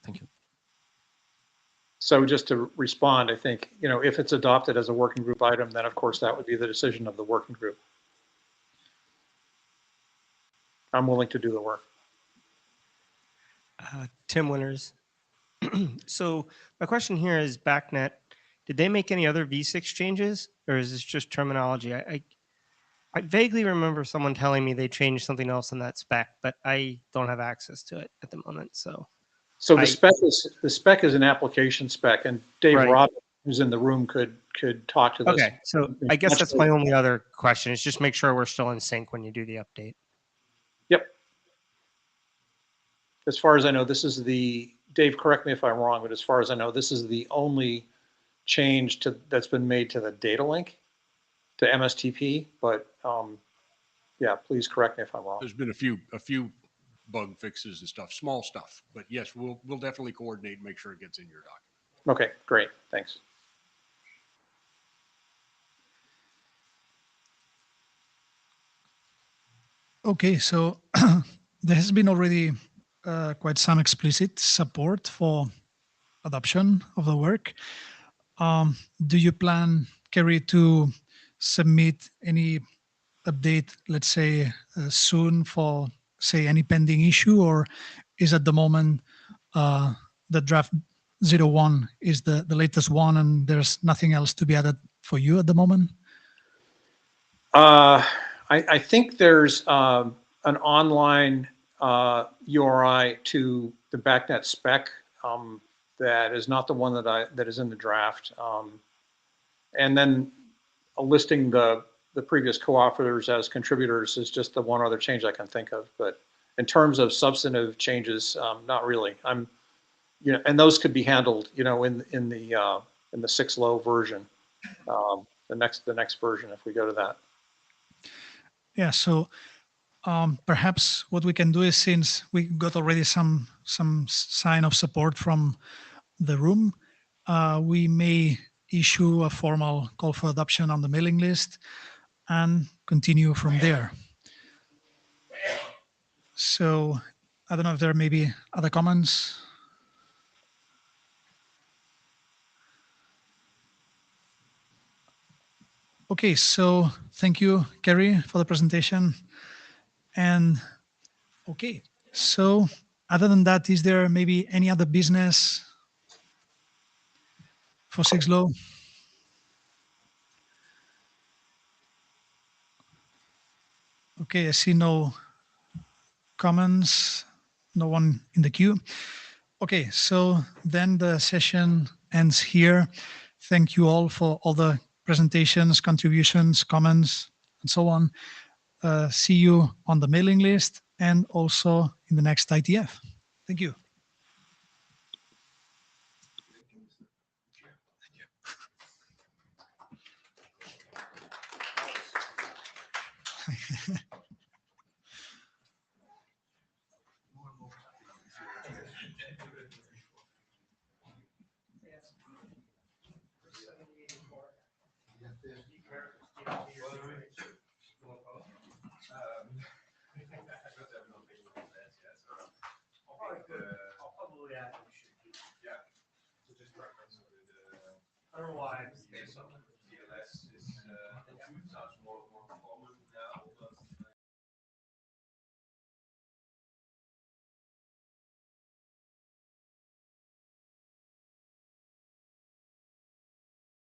S5: Thank you.
S9: So just to respond, I think, if it's adopted as a working group item, then of course that would be the decision of the working group. I'm willing to do the work.
S11: Tim Winters. So my question here is BACnet. Did they make any other v6 changes, or is this just terminology? I vaguely remember someone telling me they changed something else in that spec, but I don't have access to it at the moment. So
S9: the spec is an application spec, and Dave
S11: Right.
S9: Robin, who's in the room, could talk to this.
S11: Okay, so I guess that's my only other question, is just make sure we're still in sync when you do the update.
S9: Yep. As far as I know, this is Dave, correct me if I'm wrong, but as far as I know, this is the only change that's been made to the data link to MSTP, but yeah, please correct me if I'm wrong.
S10: There's been a few bug fixes and stuff, small stuff, but yes, we'll definitely coordinate and make sure it gets in your document.
S9: Okay, great, thanks.
S1: Okay, so there has been already quite some explicit support for adoption of the work. Do you plan, Kerry, to submit any update, let's say, soon for, say, any pending issue, or is at the moment the draft 01 is the latest one and there's nothing else to be added for you at the moment?
S9: I think there's an online URI to the BACnet spec that is not the one that is in the draft. And then listing the previous co-authors as contributors is just the one other change I can think of. But in terms of substantive changes, not really. And those could be handled, in the 6.low version, the next version if we go to that.
S1: Yeah, so perhaps what we can do is, since we got already some sign of support from the room, we may issue a formal call for adoption on the mailing list and continue from there. So I don't know if there may be other comments. Okay, so thank you, Kerry, for the presentation. And okay, so other than that, is there maybe any other business for 6.low? Okay, I see no comments, no one in the queue. Okay, so then the session ends here. Thank you all for all the presentations, contributions, comments, and so on. See you on the mailing list and also in the next ITF. Thank you.
S12: Otherwise, TLS is more common.